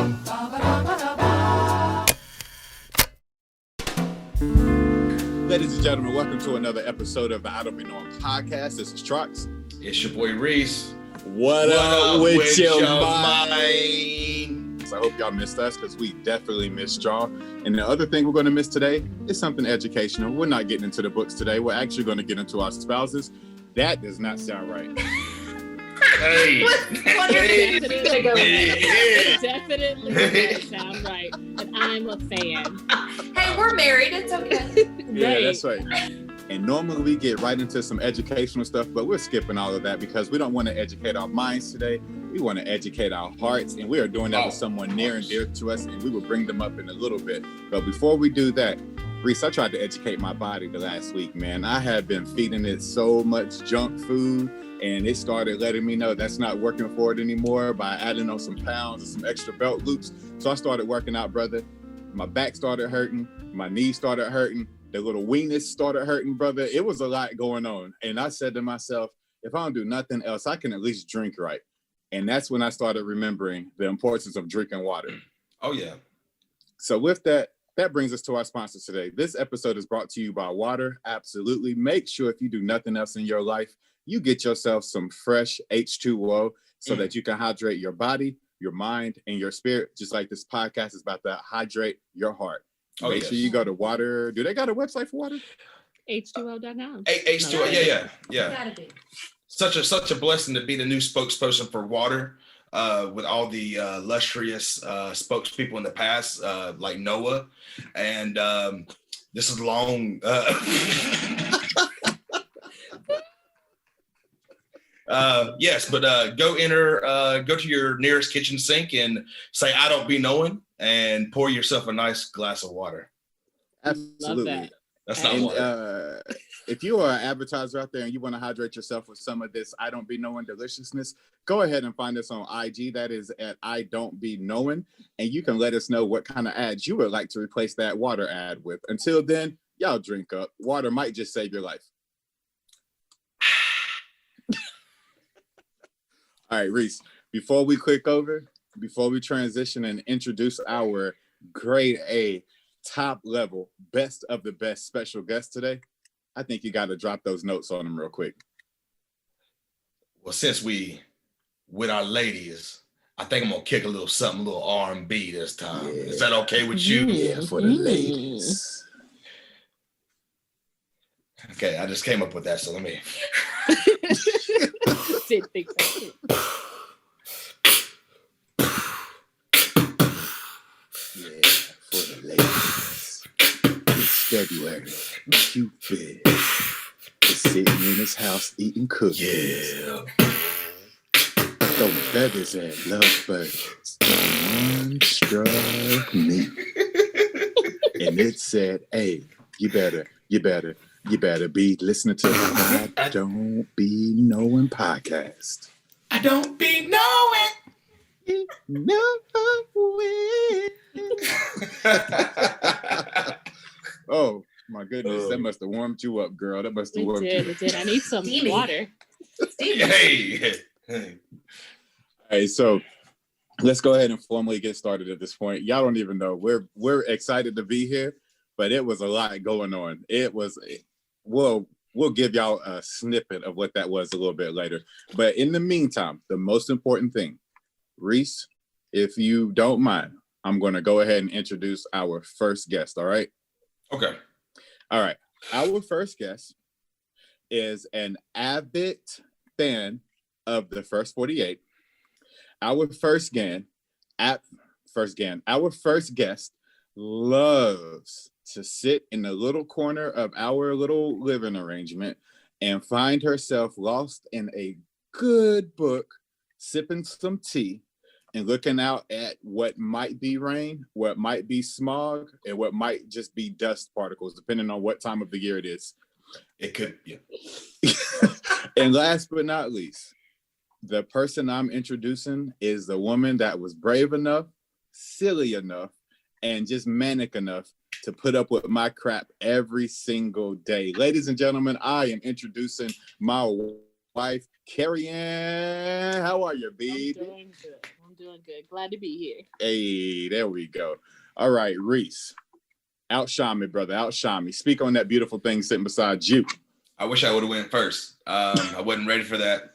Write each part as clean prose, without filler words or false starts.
Ladies and gentlemen, welcome to another episode of the I Don't Be Knowing podcast. This is Trox. It's your boy Reese. What up with your mind? So I hope y'all missed us because we definitely missed y'all. And the other thing we're going to miss today is something educational. We're not getting into the books today. We're actually going to get into our spouses. That does not sound right. Hey. It definitely does sound right. And I'm a fan. Hey, we're married. It's okay. Yeah, Right. that's right. And normally we get right into some educational stuff, but we're skipping all of that because we don't want to educate our minds today. We want to educate our hearts, and we are doing that with someone near and dear to us, and we will bring them up in a little bit. But before we do that, Reese, I tried to educate my body the last week, man. I have been feeding it so much junk food, and it started letting me know that's not working for it anymore by adding on some pounds and some extra belt loops. So I started working out, brother. My back started hurting. My knees started hurting. The little weenus started hurting, brother. It was a lot going on. And I said to myself, if I don't do nothing else, I can at least drink right. And that's when I started remembering the importance of drinking water. Oh, yeah. So with that, that brings us to our sponsors today. This episode is brought to you by water. Absolutely. Make sure if you do nothing else in your life, you get yourself some fresh H2O so that you can hydrate your body, your mind, and your spirit, just like this podcast is about to hydrate your heart. Make sure you go to water. Do they got a website for water? H2O.com. H2O, yeah. Gotta be. Such a blessing to be the new spokesperson for water, with all the illustrious spokespeople in the past, like Noah, and this is long. Yes, but go to your nearest kitchen sink and say, "I don't be knowing," and pour yourself a nice glass of water. Absolutely. Love that. That's not water. If you are an advertiser out there and you want to hydrate yourself with some of this I Don't Be Knowing deliciousness, go ahead and find us on IG. That is at I Don't Be Knowing. And you can let us know what kind of ads you would like to replace that water ad with. Until then, y'all drink up. Water might just save your life. All right, Reese, before we transition and introduce our grade A, top level, best of the best special guest today, I think you got to drop those notes on them real quick. Well, since we with our ladies, I think I'm gonna kick a little something, a little R&B this time. Yeah. Is that okay with you? Yeah, for the ladies. Okay, I just came up with that, so let me. Didn't think so. Yeah, for the ladies. It's February. Cupid is sitting in his house eating cookies. Yeah. Throwing feathers at lovebirds. One struck me. And it said, hey, you better be listening to the I Don't Be Knowing podcast. I don't be knowing. Oh my goodness, that must have warmed you up, girl. That must have warmed you up. It did. I need some Steamy. water. Hey. All right, so let's go ahead and formally get started at this point. Y'all don't even know. We're excited to be here, but it was a lot going on. We'll give y'all a snippet of what that was a little bit later. But in the meantime, the most important thing, Reese, if you don't mind, I'm going to go ahead and introduce our first guest, all right? Okay. All right. Our first guest is an avid fan of the First 48. Our first guest loves to sit in the little corner of our little living arrangement and find herself lost in a good book, sipping some tea, and looking out at what might be rain, what might be smog, and what might just be dust particles, depending on what time of the year it is. It could, yeah. And last but not least, the person I'm introducing is the woman that was brave enough, silly enough, and just manic enough to put up with my crap every single day. Ladies and gentlemen, I am introducing my wife, CARRIAN. How are you, baby? I'm doing good. Glad to be here. Hey, there we go. All right, Reese. Outshine me, brother. Outshine me. Speak on that beautiful thing sitting beside you. I wish I would have went first. I wasn't ready for that.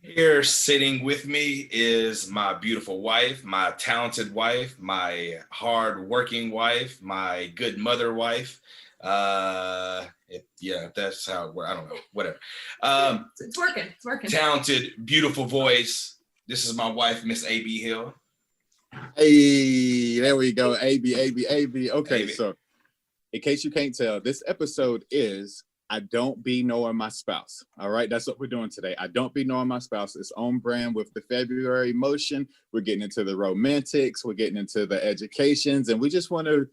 Here sitting with me is my beautiful wife, my talented wife, my hard-working wife, my good mother wife. That's how it works. I don't know. Whatever. It's working. It's working. Talented, beautiful voice. This is my wife, Miss A.B. Hill. Hey, there we go. AB. Okay, AB. So in case you can't tell, this episode is I Don't Be Knowing My Spouse. All right, that's what we're doing today. I Don't Be Knowing My Spouse. It's on brand with the February motion. We're getting into the romantics. We're getting into the educations. And we just want to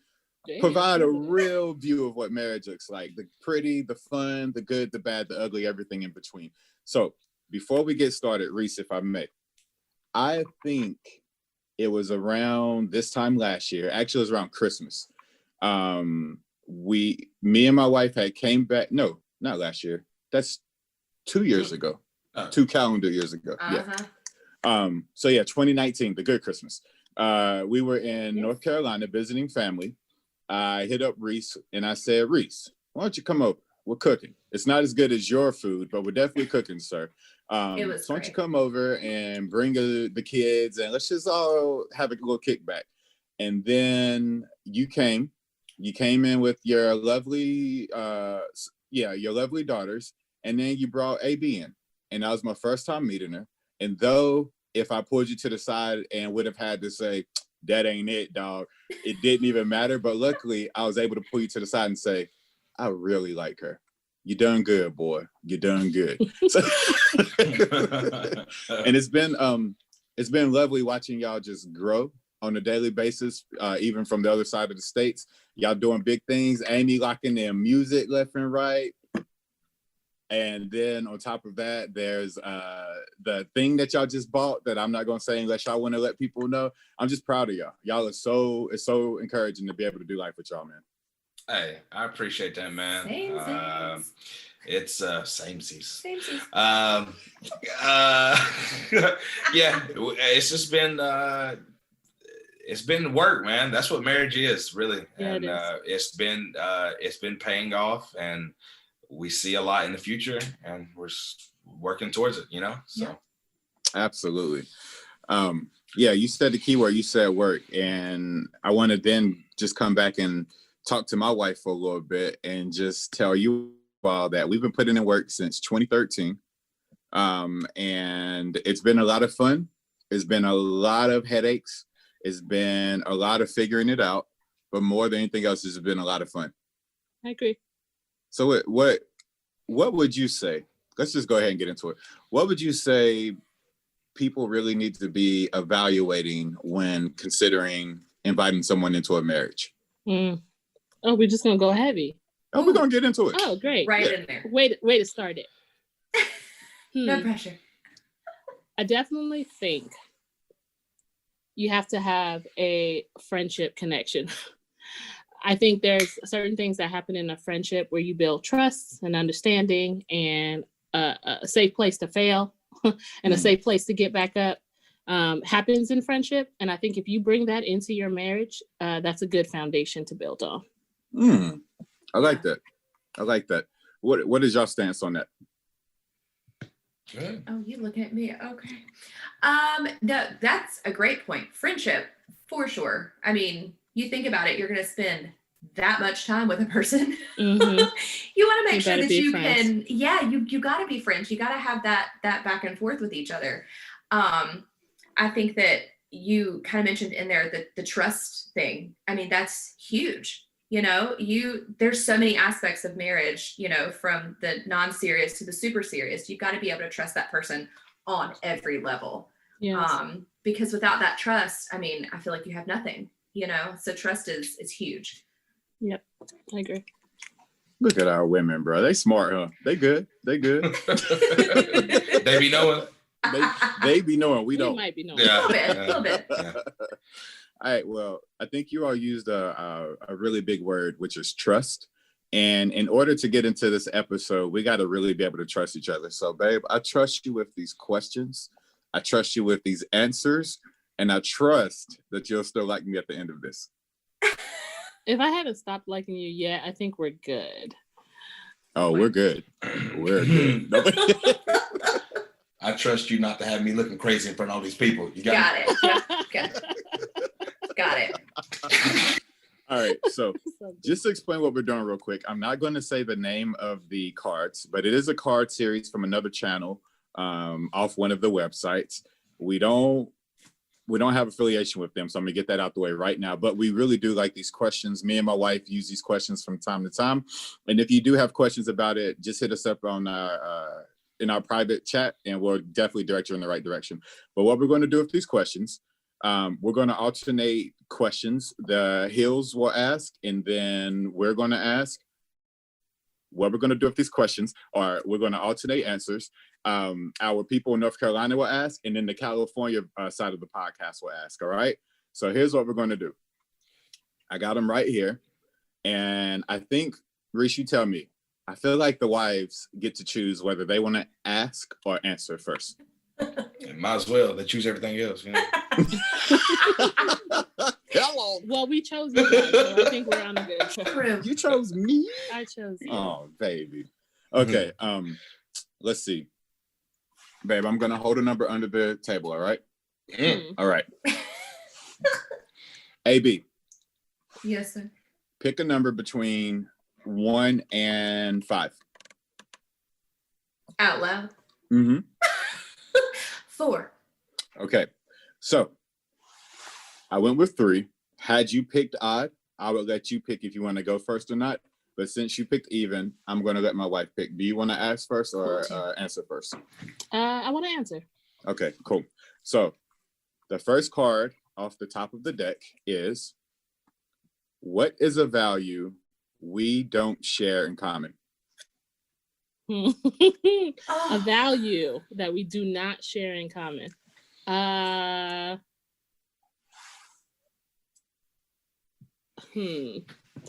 provide a real view of what marriage looks like. The pretty, the fun, the good, the bad, the ugly, everything in between. So before we get started, Reese, if I may, I think it was around this time last year. Actually, it was around Christmas. Me and my wife had came back. No, not last year. That's 2 years ago. 2 calendar years ago. Yeah. So yeah, 2019, the good Christmas. We were in North Carolina visiting family. I hit up Reese and I said, Reese, why don't you come over? We're cooking. It's not as good as your food, but we're definitely cooking, sir. So why don't you come over and bring the kids and let's just all have a little kickback. And then you came in with your lovely, your lovely daughters. And then you brought AB in. And that was my first time meeting her. And though if I pulled you to the side and would have had to say, that ain't it, dog, it didn't even matter. But luckily, I was able to pull you to the side and say, I really like her. You done good, boy. You done good. So, and it's been lovely watching y'all just grow on a daily basis, even from the other side of the states. Y'all doing big things. Amy locking in music left and right. And then on top of that, there's the thing that y'all just bought that I'm not going to say unless y'all want to let people know. I'm just proud of y'all. Y'all it's so encouraging to be able to do life with y'all, man. Hey, I appreciate that, man. It's same season. Yeah, it's just been it's been work, man. That's what marriage is, really. Yeah, and it's been paying off, and we see a lot in the future, and we're working towards it, so yeah. Absolutely. You said the key word, you said work, and I want to then just come back and talk to my wife for a little bit and just tell you all that we've been putting in work since 2013. And it's been a lot of fun. It's been a lot of headaches. It's been a lot of figuring it out, but more than anything else, it's been a lot of fun. I agree. So what would you say? Let's just go ahead and get into it. What would you say people really need to be evaluating when considering inviting someone into a marriage? Oh, we're just gonna go heavy. Oh, we're gonna get into it. Oh, great. Right in there. Way to start it. No pressure. I definitely think you have to have a friendship connection. I think there's certain things that happen in a friendship where you build trust and understanding and a safe place to fail and a safe place to get back up happens in friendship. And I think if you bring that into your marriage, that's a good foundation to build on. I like that. What is your stance on that? Good. Oh, you looking at me? Okay. No, that's a great point. Friendship, for sure. I mean, you think about it, you're going to spend that much time with a person. Mm-hmm. You want to make sure that you friends. you got to be friends. You got to have that back and forth with each other. I think that you kind of mentioned in there the trust thing. I mean, that's huge. There's so many aspects of marriage, from the non-serious to the super serious. You've got to be able to trust that person on every level. Yes. Because without that trust, I mean, I feel like you have nothing, so trust is huge. Yep, I agree. Look at our women, bro. They smart, huh? They good. They be knowing. They be knowing. We don't. Might be knowing. Yeah. A little bit. Yeah. All right. Well, I think you all used a really big word, which is trust. And in order to get into this episode, we got to really be able to trust each other. So, babe, I trust you with these questions. I trust you with these answers. And I trust that you'll still like me at the end of this. If I hadn't stopped liking you yet, I think we're good. Oh, we're good. We're good. I trust you not to have me looking crazy in front of all these people. You Got it. Yeah. Got it. All right. So just to explain what we're doing real quick, I'm not going to say the name of the cards, but it is a card series from another channel off one of the websites. We don't have affiliation with them, so I'm gonna get that out the way right now. But we really do like these questions. Me and my wife use these questions from time to time. And if you do have questions about it, just hit us up on in our private chat, and we'll definitely direct you in the right direction. But what we're going to do with these questions, we're going to alternate questions. The Hills will ask, and then we're going to ask. What we're going to do with these questions are we're going to alternate answers. Our people in North Carolina will ask, and then the California side of the podcast will ask. All right. So here's what we're going to do. I got them right here. And I think, Reese, you tell me, I feel like the wives get to choose whether they want to ask or answer first. Might as well. They choose everything else. You know? Hello. Well, we chose you guys, so I think we're on a good track. You chose me? I chose you. Oh, baby. Okay. Let's see. Babe, I'm going to hold a number under the table, all right? All right. AB. Yes, sir. Pick a number between 1 and 5. Out loud. 4. Okay. So I went with 3. Had you picked odd, I would let you pick if you want to go first or not. But since you picked even, I'm going to let my wife pick. Do you want to ask first or answer first? I want to answer. Okay, cool. So the first card off the top of the deck is, what is a value we don't share in common? A value that we do not share in common.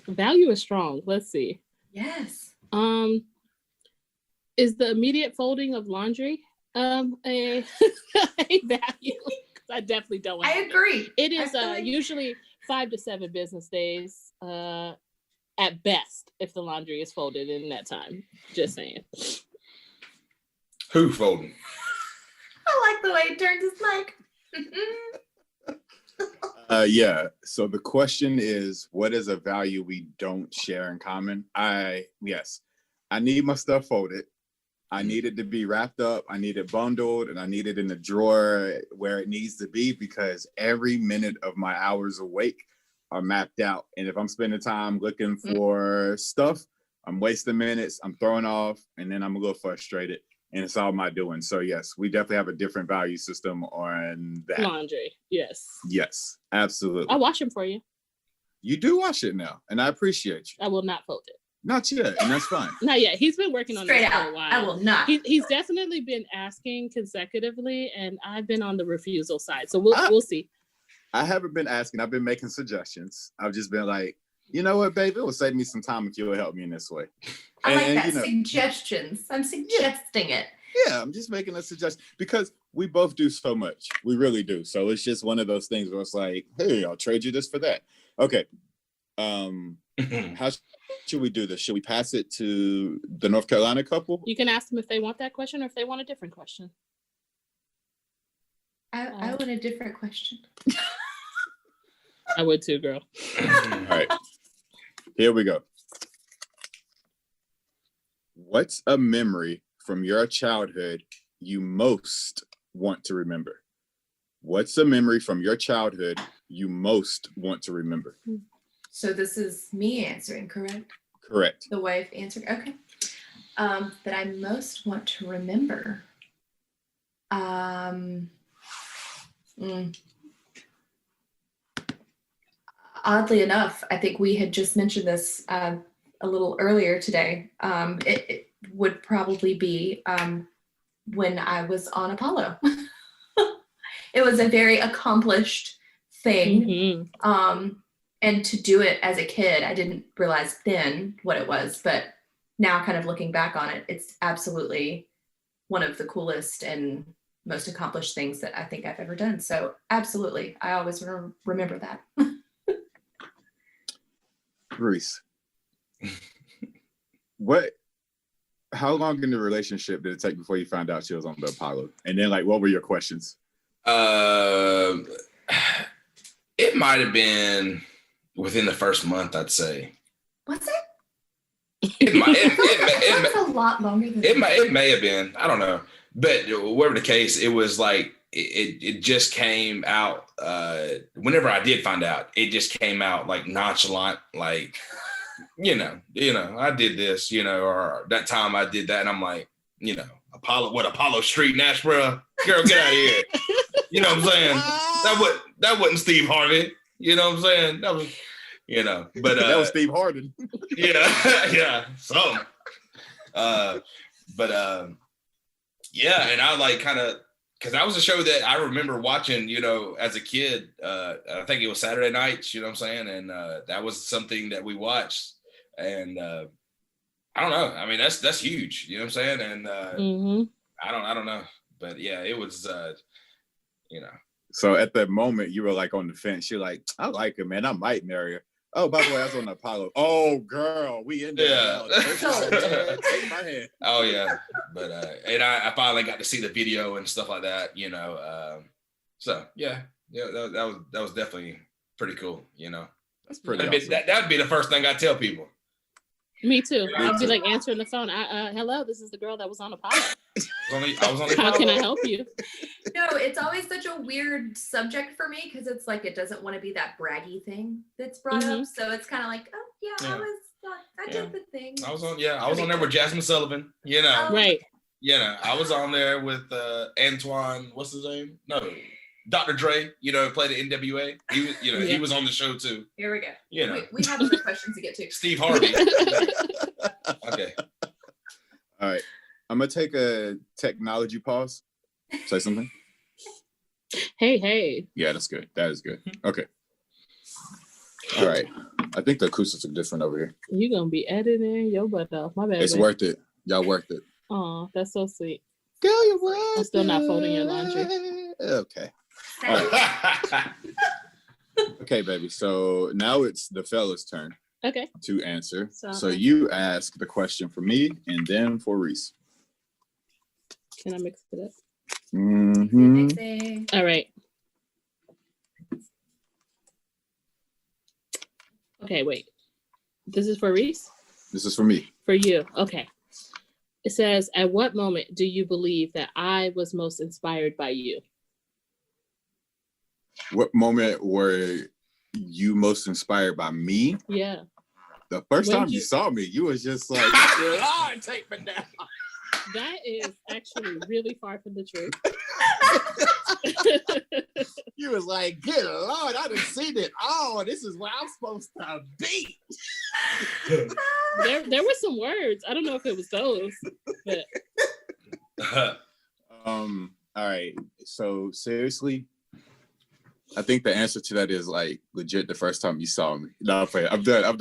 Value is strong. Let's see. Yes. Is the immediate folding of laundry a a value? I definitely don't. I agree. It is usually 5 to 7 business days at best if the laundry is folded in that time. Just saying. Who folding? I like the way he turned his mic. Yeah. So the question is, what is a value we don't share in common? I need my stuff folded. I need it to be wrapped up. I need it bundled, and I need it in the drawer where it needs to be, because every minute of my hours awake are mapped out. And if I'm spending time looking for stuff, I'm wasting minutes, I'm throwing off, and then I'm a little frustrated. And it's all my doing. So yes, we definitely have a different value system on that. Laundry, yes. Yes, absolutely. I wash them for you. You do wash it now, and I appreciate you. I will not fold it. Not yet, and that's fine. Not yet. He's been working on Straight this out. for a while. I will not. He's definitely been asking consecutively, and I've been on the refusal side. So we'll see. I haven't been asking. I've been making suggestions. I've just been like, you know what, babe? It will save me some time if you will help me in this way. I like that. Suggestions. I'm suggesting it. Yeah, I'm just making a suggestion because we both do so much. We really do. So it's just one of those things where it's like, hey, I'll trade you this for that. Okay. How should we do this? Should we pass it to the North Carolina couple? You can ask them if they want that question or if they want a different question. I want a different question. I would too, girl. All right. Here we go. What's a memory from your childhood you most want to remember? What's a memory from your childhood you most want to remember? So this is me answering, correct? Correct. The wife answering. Okay. That I most want to remember. Oddly enough, I think we had just mentioned this a little earlier today. It would probably be when I was on Apollo. It was a very accomplished thing. And to do it as a kid, I didn't realize then what it was, but now kind of looking back on it, it's absolutely one of the coolest and most accomplished things that I think I've ever done. So absolutely, I always remember that. Reese, how long in the relationship did it take before you found out she was on the Apollo? And then, like, what were your questions? It might have been within the first month, I'd say. Was it? It That's a lot longer than it may have been. I don't know. But whatever the case, it was like it just came out. Whenever I did find out, it just came out like nonchalant, like you know, I did this, or that time I did that, and I'm like, Apollo Street, Nashville, girl, get out of here. You know what I'm saying? That wasn't Steve Harvey. You know what I'm saying? That was, but that was Steve Harden. yeah. So, yeah, and I like kind of, because that was a show that I remember watching, as a kid. I think it was Saturday nights, you know what I'm saying? And that was something that we watched. And I don't know. I mean, that's huge, you know what I'm saying? And I don't know. But yeah, it was, So at that moment, you were like on the fence. You're like, I like her, man. I might marry her. Oh, by the way, I was on the Apollo. Oh, girl, we in there. Yeah. Take my hand. Oh yeah, but and I finally got to see the video and stuff like that, So yeah, that was definitely pretty cool, That's pretty awesome. That'd be the first thing I tell people. Me too. I'd be like answering the phone. Hello, this is the girl that was on Apollo. I was on How can I help you? No, it's always such a weird subject for me because it's like it doesn't want to be that braggy thing that's brought up. So it's kind of like, oh yeah. I did the thing. I was on there with Jasmine Sullivan, Right. I was on there with Antoine, what's his name? No, Dr. Dre, played the NWA. He was on the show too. Here we go. We have other questions to get to. Steve Harvey. Okay. All right. I'm going to take a technology pause. Say something. Hey. Yeah, that's good. That is good. Okay. All right. I think the acoustics are different over here. You're going to be editing your butt off. My bad. It's worth it. Y'all worth it. Oh, that's so sweet. Girl, you're worth I'm still not folding your laundry. Okay. All right. Okay, baby. So now it's the fella's turn. Okay. To answer. So you ask the question for me and then for Reese. Can I mix it up? Mm-hmm. All right. Okay, wait. This is for Reese? This is for me. For you. Okay. It says, at what moment do you believe that I was most inspired by you? What moment were you most inspired by me? Yeah. The first time you saw me, you was just like, Lord, take me down. That is actually really far from the truth. You was like, good Lord, I done seen it. Oh, this is where I'm supposed to be. There were some words. I don't know if it was those, but all right. So seriously, I think the answer to that is like legit the first time you saw me. No, I'm done.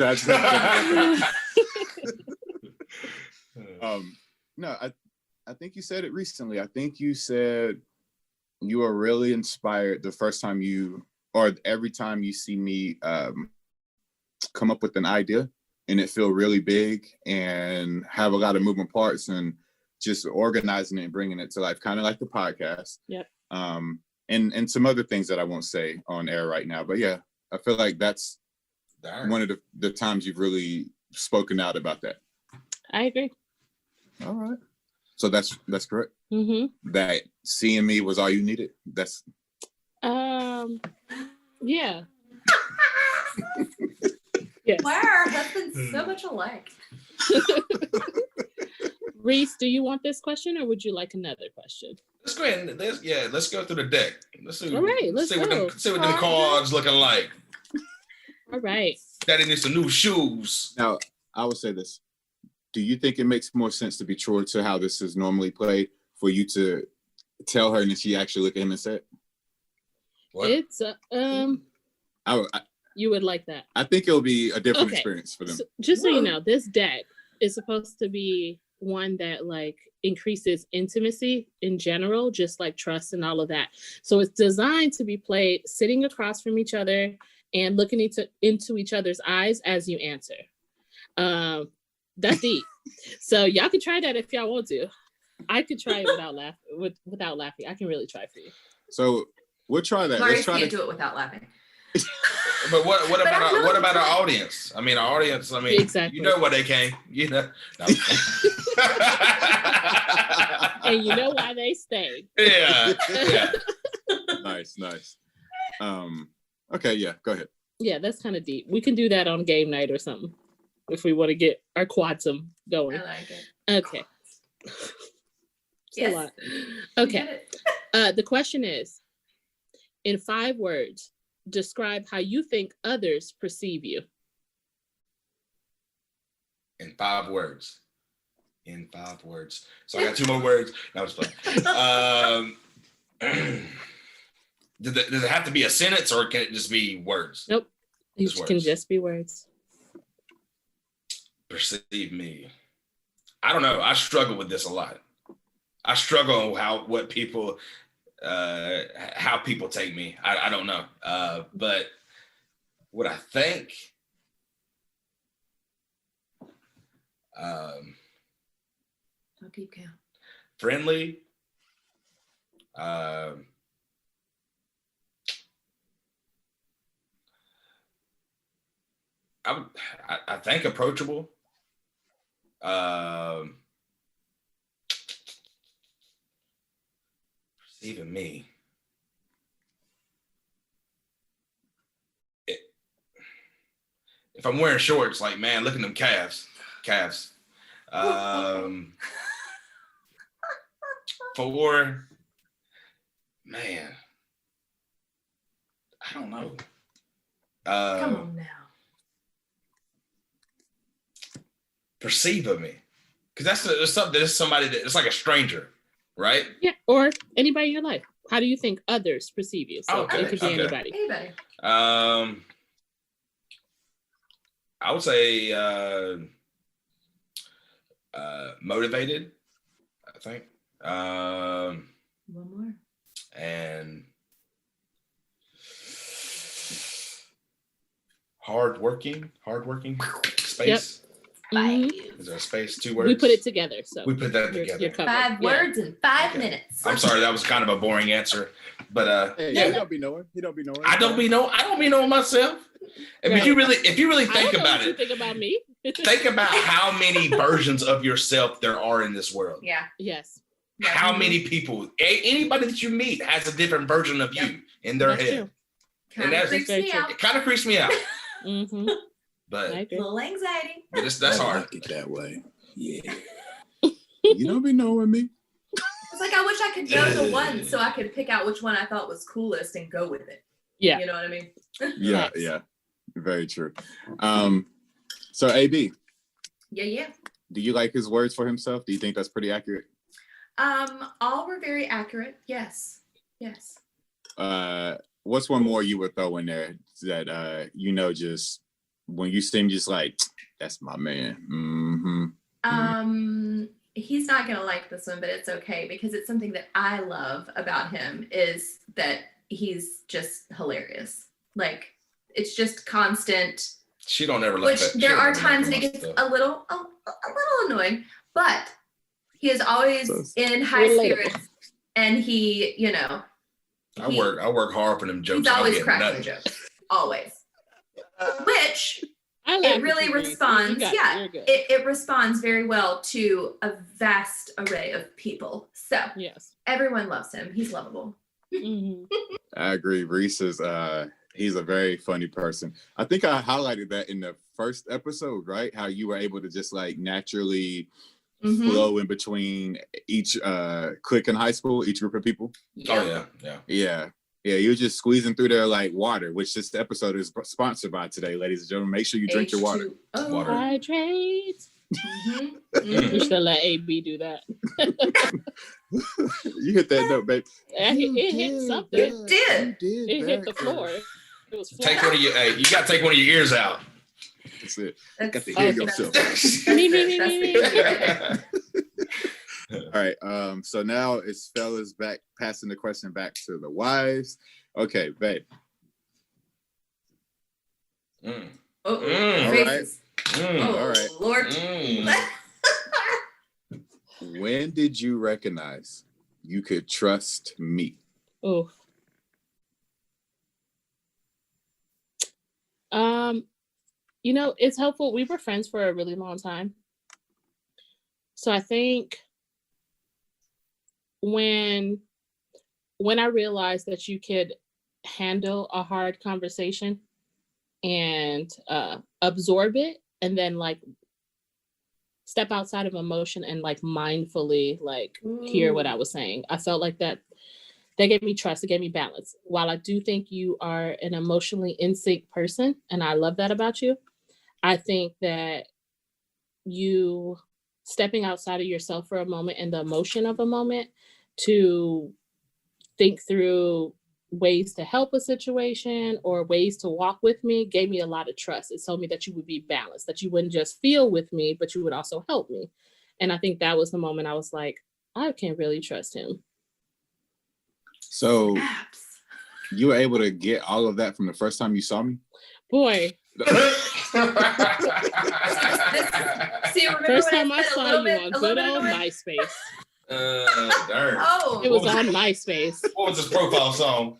No, I think you said it recently. I think you said you are really inspired the first time or every time you see me come up with an idea and it feel really big and have a lot of moving parts and just organizing it and bringing it to life, kind of like the podcast. Yep. And some other things that I won't say on air right now. But yeah, I feel like that's one of the times you've really spoken out about that. I agree. All right. So that's correct. Mm-hmm. That seeing me was all you needed. That's. Yeah. Yes. Why are our husbands so much alike? Reese, do you want this question or would you like another question? Let's go ahead and let's go through the deck. Let's see. All right, let's see go. What them cards looking like. All right. Daddy needs some new shoes. Now, I would say this. Do you think it makes more sense to be true to how this is normally played for you to tell her and then she actually look at him and say it? What? It's You would like that. I think it'll be a different Okay. experience for them. So, just so you know, this deck is supposed to be one that like increases intimacy in general, just like trust and all of that. So it's designed to be played sitting across from each other and looking into each other's eyes as you answer. That's deep. So y'all can try that if y'all want to. I could try it without laughing. I can really try for you. So we'll try that. Maurice can't do it without laughing. But what But about I'm our, what willing about to. our audience? I mean, our audience. I mean, Exactly. you know what they came. You know. No. And you know why they stay. Yeah. Yeah. Nice. Okay, yeah, go ahead. Yeah, that's kind of deep. We can do that on game night or something if we want to get our quantum going. I like it. Okay. It's Yes. a lot. You Okay. get it. The question is, in 5 words, describe how you think others perceive you. In 5 words. In 5 words. So I got 2 more words. No, it's fine. Does it have to be a sentence or can it just be words? Nope. These Just can words. just be words. Perceive me. I don't know. I struggle with this a lot. I struggle with how people take me. I don't know. But what I think, I'll keep count. friendly, I think approachable. Perceiving me. If I'm wearing shorts, like, man, look at them calves. 4, man, I don't know. Come on now. Perceive of me, because that's something. That's somebody that it's like a stranger, right? Yeah, or anybody in your life. How do you think others perceive you? So Okay, it could be okay. anybody. Anybody. I would say motivated. I think. One more. And hardworking space. Mhm. Is there a space? 2 words? We put it together. So We put that you're together. covered. 5 Yeah. words in 5 Okay. minutes. I'm sorry, that was kind of a boring answer, but Hey, yeah. you don't be knowing. I don't be knowing myself. I mean, Right. if you really I think don't know about what you it, think about me. think about how many versions of yourself there are in this world. Yeah. Yes. How many people, anybody that you meet has a different version of you in their That's head. true. Kind And of creeps very me true. out. It kind of creeps me out, Mm-hmm. but I agree. Little anxiety. that's I hard. like it that way. Yeah. You don't be knowing me. It's like I wish I could know the one so I could pick out which one I thought was coolest and go with it. Yeah. You know what I mean? Yeah, Facts. yeah. Very true. So AB, Yeah. do you like his words for himself? Do you think that's pretty accurate? All were very accurate. Yes. What's one more you would throw in there that just when you see him, just like, that's my man. Mm-hmm. He's not gonna like this one, but it's okay because it's something that I love about him is that he's just hilarious. Like it's just constant. She don't ever like Which that. there are times that it gets a little annoying, but he is always in high Relatable. spirits, and he, I work hard for them jokes. he's I don't always get cracking nothing. jokes, always. Which I laugh it really at you, Reese. responds, You got yeah, you're good. it responds very well to a vast array of people. So Yes. everyone loves him. He's lovable. Mhm. I agree. Reese is he's a very funny person. I think I highlighted that in the first episode, right? How you were able to just like naturally Mhm. flow in between each clique in high school, each group of people. Oh yeah. Yeah, you're just squeezing through there like water, which this episode is sponsored by today, ladies and gentlemen. Make sure you drink your water. H2O. Water. Hydrate. Mhm. We Mhm. should let AB do that. You hit that note, babe. It hit something. It did. It hit the floor. It was Take one of your. Hey, you got to take one of your ears out. That's it. That's, Got to hear that's- yourself. that's Me, it, me, that's me, it. me. All right. So now it's fellas back, passing the question back to the wives. Okay, babe. Mm. Oh, Mm. faces. Mm. Oh, All right. Lord. Mm. When did you recognize you could trust me? Oh. You know, it's helpful. We were friends for a really long time. So I think when I realized that you could handle a hard conversation and absorb it and then like step outside of emotion and like mindfully like hear what I was saying. I felt like that gave me trust, it gave me balance. While I do think you are an emotionally in sync person, and I love that about you, I think that you stepping outside of yourself for a moment and the emotion of a moment to think through ways to help a situation or ways to walk with me gave me a lot of trust. It told me that you would be balanced, that you wouldn't just feel with me, but you would also help me. And I think that was the moment I was like, I can really trust him. So Apps. you were able to get all of that from the first time you saw me? Boy, See, remember first when time I said saw a little you bit, on a little good bit old annoying? MySpace. Darn. Oh, It was on MySpace. What was his profile song?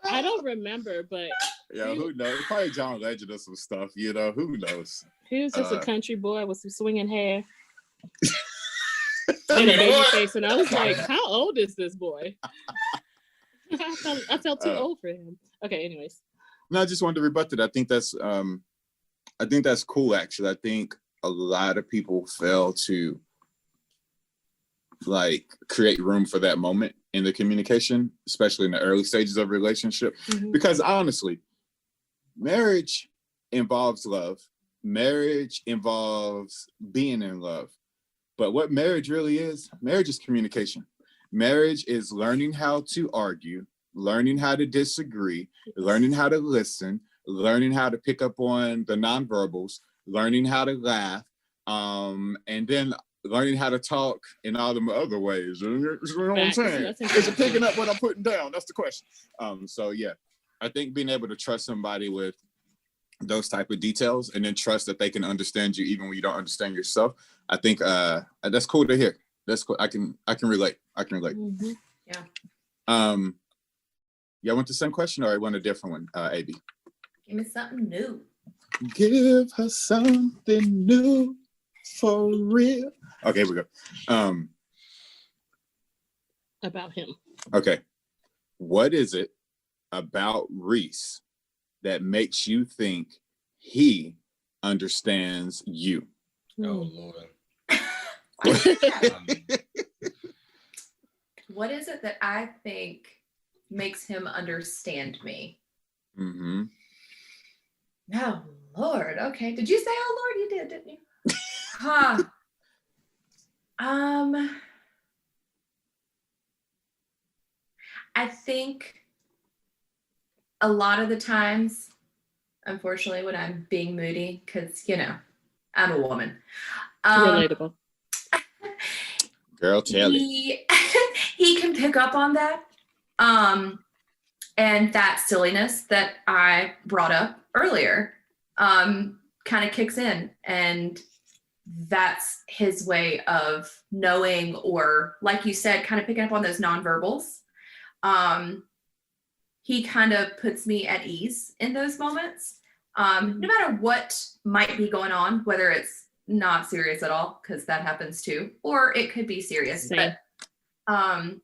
I don't remember, but Yeah, who knows? Probably John Legend or some stuff, you know, who knows? he was just a country boy with some swinging hair You and a know baby what? face. And I was like, how old is this boy? I felt too old for him. Okay, anyways. No, I just wanted to rebut that. I think that's cool actually. I think a lot of people fail to like create room for that moment in the communication, especially in the early stages of a relationship. Mhm. Because honestly, marriage involves love. Marriage involves being in love. But what marriage really is communication. Marriage is learning how to argue, learning how to disagree, learning how to listen, learning how to pick up on the nonverbals, learning how to laugh, and then learning how to talk in all the other ways. You know what I'm Facts. saying? That's Is it picking up what I'm putting down? That's the question. So yeah, I think being able to trust somebody with those type of details and then trust that they can understand you even when you don't understand yourself, I think that's cool to hear. That's cool. I can relate. Mhm. Y'all want the same question or I want a different one, AB? give me something new. Give her something new for real. Okay, here we go. About him. Okay. What is it about Reese that makes you think he understands you? Oh Hmm. Lord. What is it that I think makes him understand me? Mm-hmm. Oh, Lord. Okay. Did you say, oh, Lord? You did, didn't you? Huh. I think a lot of the times, unfortunately, when I'm being moody, because, you know, I'm a woman. Relatable. Girl, tell it. He can pick up on that. And that silliness that I brought up earlier kind of kicks in. And that's his way of knowing, or like you said, kind of picking up on those nonverbals. He kind of puts me at ease in those moments. No matter what might be going on, whether it's not serious at all, because that happens too, or it could be serious. Same. But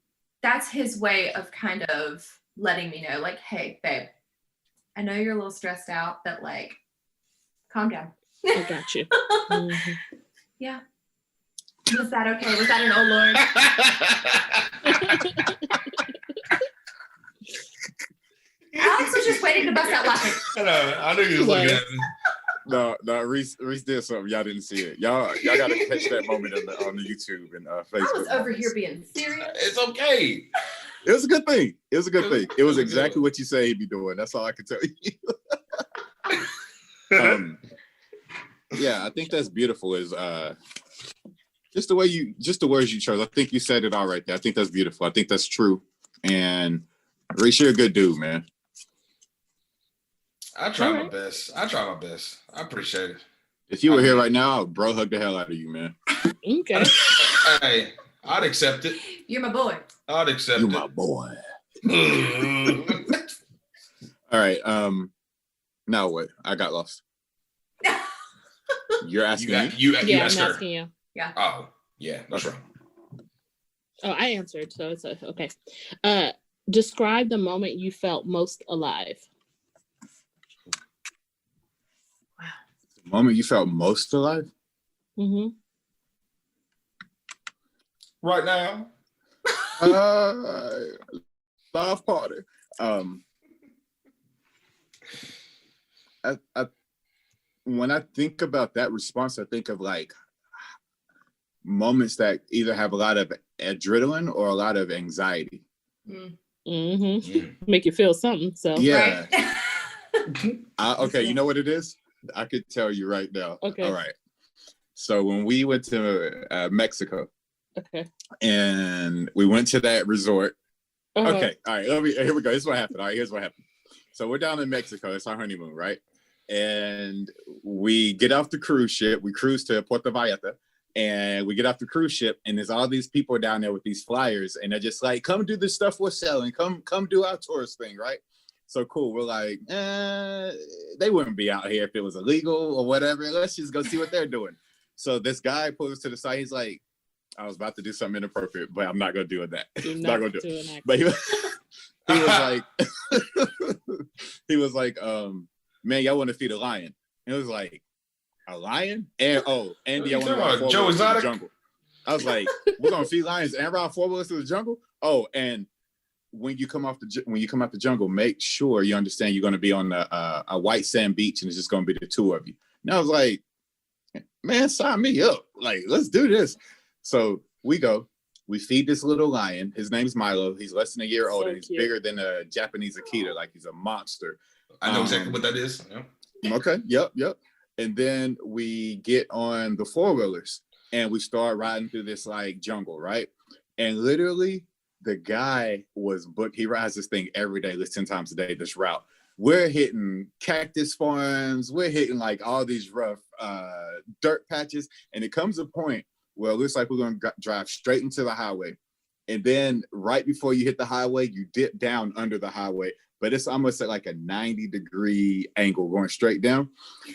that's his way of kind of letting me know, like, hey, babe, I know you're a little stressed out, but like, calm down. I got you. Mhm. Yeah. Was that okay? Was that an oh Lord? Alex was just waiting to bust out laughing. I knew you was looking at me. No, Reese did something. Y'all didn't see it. Y'all gotta catch that moment on the YouTube and I Facebook. was over here being serious. It's okay. It was a good thing. It was a good thing. It was exactly what you say he'd be doing. That's all I can tell you. Yeah, I think that's beautiful. Is just the words you chose. I think you said it all right there. I think that's beautiful. I think that's true. And Reese, you're a good dude, man. I try my best. I appreciate it. If you were here right now, I'd bro hug the hell out of you, man. Okay. Hey, I'd accept it. You're my boy. I'd accept You it. my boy. All right. Now what? I got lost. You're asking me? You I'm asked her. asking you. Yeah. Oh, yeah, that's right. Oh, I answered, so it's okay. Describe the moment you felt most alive. The moment you felt most alive? Mm-hmm. Right now. Live party. When I think about that response, I think of like moments that either have a lot of adrenaline or a lot of anxiety. Make you feel something. So yeah. Right? Okay, you know what it is? I could tell you right now. Okay. All right. So when we went to Mexico, okay, and we went to that resort. Okay, all right. Here we go. This is what happened. All right, here's what happened. So we're down in Mexico. It's our honeymoon, right? And we get off the cruise ship. We cruise to Puerto Vallarta, and we get off the cruise ship. And there's all these people down there with these flyers, and they're just like, "Come do the stuff we're selling. Come do our tourist thing, right?" So cool. We're like, they wouldn't be out here if it was illegal or whatever. Let's just go see what they're doing. So this guy pulls us to the side. He's like, I was about to do something inappropriate, but I'm not going to do that. Not going to do it. But he was like, man, y'all want to feed a lion? And it was like, a lion? And y'all want to ride Joe Exotic? The jungle. I was like, we're going to feed lions and ride 4-wheelers to the jungle? Oh, and when you come out the jungle, make sure you understand you're going to be on a white sand beach, and it's just going to be the two of you. And I was like, man, sign me up. Like, let's do this. So we go. We feed this little lion. His name's Milo. He's less than a year old, and he's bigger than a Japanese Akita. Like, he's a monster. I know exactly what that is. Yeah. Okay. Yep. And then we get on the 4-wheelers, and we start riding through this like jungle, right? And literally, the guy was booked. He rides this thing every day, 10 times a day, this route. We're hitting cactus farms. We're hitting like all these rough dirt patches. And it comes a point where it looks like we're going to drive straight into the highway. And then right before you hit the highway, you dip down under the highway. But it's almost at like a 90-degree angle going straight down.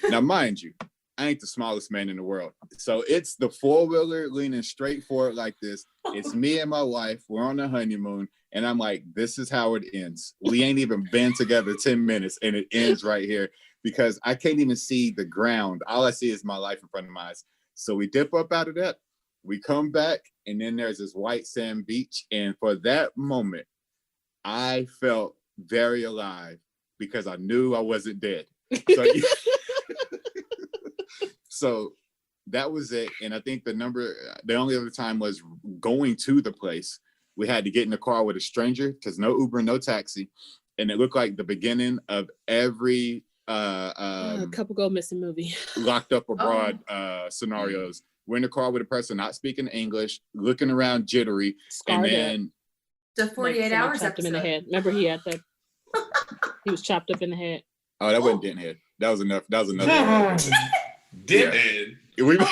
Now, mind you, I ain't the smallest man in the world. So it's the 4-wheeler leaning straight forward like this. It's me and my wife. We're on the honeymoon. And I'm like, this is how it ends. We ain't even been together 10 minutes, and it ends right here because I can't even see the ground. All I see is my life in front of my eyes. So we dip up out of that. We come back, and then there's this white sand beach. And for that moment, I felt very alive because I knew I wasn't dead. So that was it. And I think the only other time was going to the place. We had to get in the car with a stranger because no Uber, no taxi. And it looked like the beginning of every couple go missing movie. Locked up abroad scenarios. We're in the car with a person not speaking English, looking around jittery. Scarred and then the 48 hours chopped him in the head. Remember he had that he was chopped up in the head. Oh, that wasn't Denthead. That was enough. That was another Denthead. Wouldn't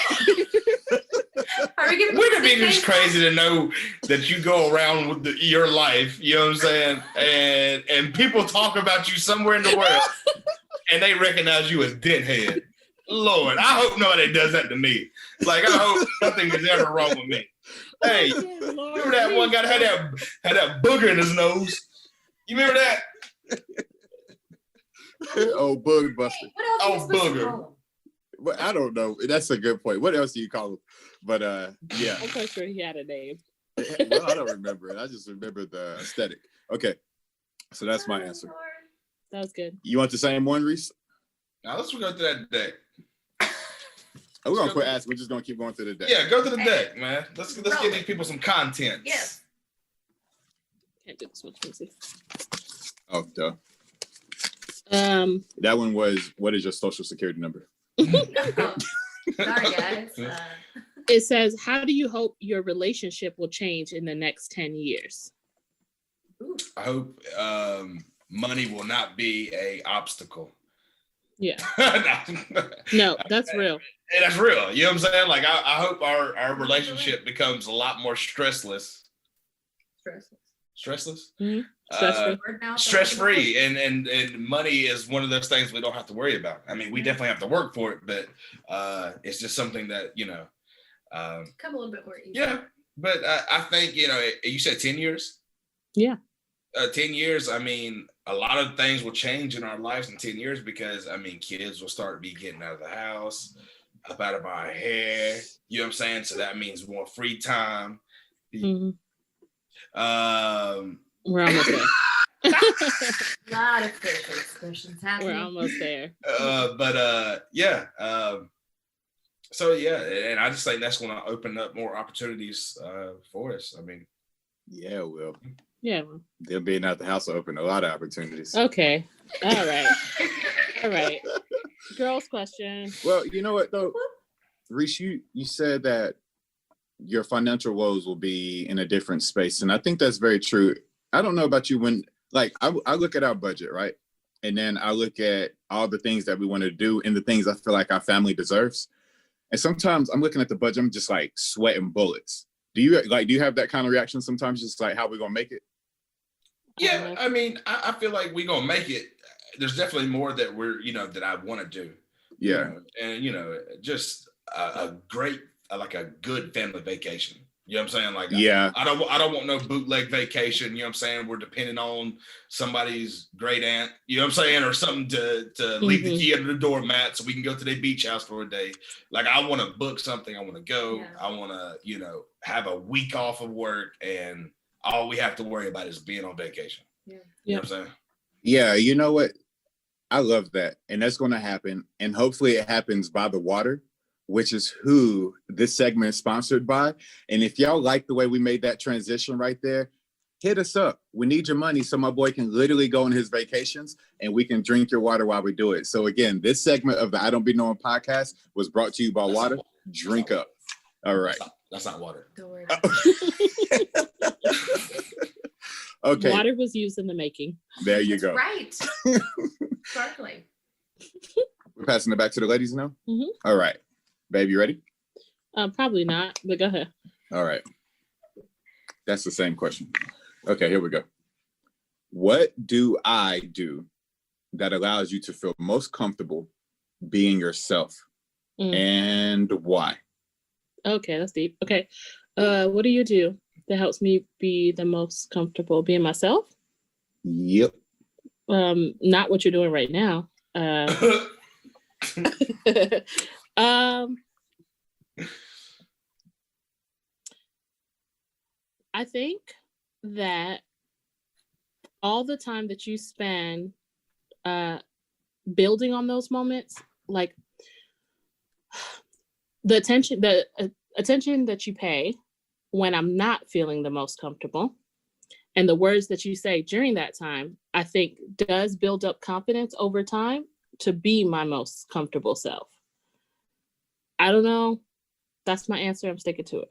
it be just crazy to know that you go around with your life, you know what I'm saying, and people talk about you somewhere in the world, and they recognize you as Denthead. Lord, I hope nobody does that to me. Like, I hope nothing is ever wrong with me. Hey, remember that one guy that had that booger in his nose? You remember that? Oh, Bug Buster. What else Booger. But I don't know. That's a good point. What else do you call him? But yeah. I'm quite sure he had a name. Well, I don't remember it. I just remember the aesthetic. Okay. So that's my answer. That was good. You want the same one, Reese? Now let's go to that deck. We're gonna quit asking. We're just gonna keep going to the deck. Yeah, go to the deck, man. Let's give these people some content. Yes. Can't do this one. Let me see. Oh, duh. Um, That one was, what is your social security number? Oh, sorry, guys. it says, how do you hope your relationship will change in the next 10 years? I hope money will not be a obstacle. Yeah. No, that's real. And that's real. You know what I'm saying? Like, I hope our relationship becomes a lot more stressless. Stressless? Mm-hmm. Stress-free. Stress-free. And money is one of those things we don't have to worry about. I mean, we definitely have to work for it, but it's just something that, you know. Come a little bit more easy. Yeah. But I think, you know, you said 10 years? Yeah. 10 years, I mean, a lot of things will change in our lives in 10 years because, I mean, kids will start be getting out of the house, up out of our hair. You know what I'm saying? So that means more free time. Mm-hmm. We're almost there. A lot of facial expressions happening. We're almost there. So yeah, and I just think that's going to open up more opportunities for us. I mean, yeah, well, yeah, them being out the house will open a lot of opportunities. Okay, all right. Girls' question. Well, you know what though, Reese, you said that your financial woes will be in a different space, and I think that's very true. I don't know about you, when like I look at our budget, right, and then I look at all the things that we want to do and the things I feel like our family deserves, and sometimes I'm looking at the budget, I'm just like sweating bullets. Do you have that kind of reaction sometimes, just like how we gonna make it? Yeah, I mean, I feel like we're gonna make it. There's definitely more that we're, you know, that I want to do. Yeah, you know, and you know, just a great, like a good family vacation. You know what I'm saying? Like, yeah, I don't want no bootleg vacation. You know what I'm saying? We're depending on somebody's great aunt. You know what I'm saying? Or something to leave the key under the doormat so we can go to their beach house for a day. Like, I want to book something. I want to go. Yeah. I want to, you know, have a week off of work, and all we have to worry about is being on vacation. Yeah. You know what I'm saying? Yeah, you know what? I love that. And that's going to happen. And hopefully it happens by the water, which is who this segment is sponsored by. And if y'all like the way we made that transition right there, hit us up. We need your money so my boy can literally go on his vacations and we can drink your water while we do it. So again, this segment of the I Don't Be Knowing podcast was brought to you by water. Drink up. All right. That's not water. Don't worry. Okay. Water was used in the making. There you go. Right. Sparkling. We're passing it back to the ladies now? Mm-hmm. All right. Babe, you ready? Probably not, but go ahead. All right. That's the same question. Okay, here we go. What do I do that allows you to feel most comfortable being yourself? And why? Okay, that's deep. Okay. What do you do that helps me be the most comfortable being myself? Yep. Not what you're doing right now. I think that all the time that you spend building on those moments, like the attention that you pay when I'm not feeling the most comfortable, and the words that you say during that time, I think does build up confidence over time to be my most comfortable self. I don't know. That's my answer. I'm sticking to it.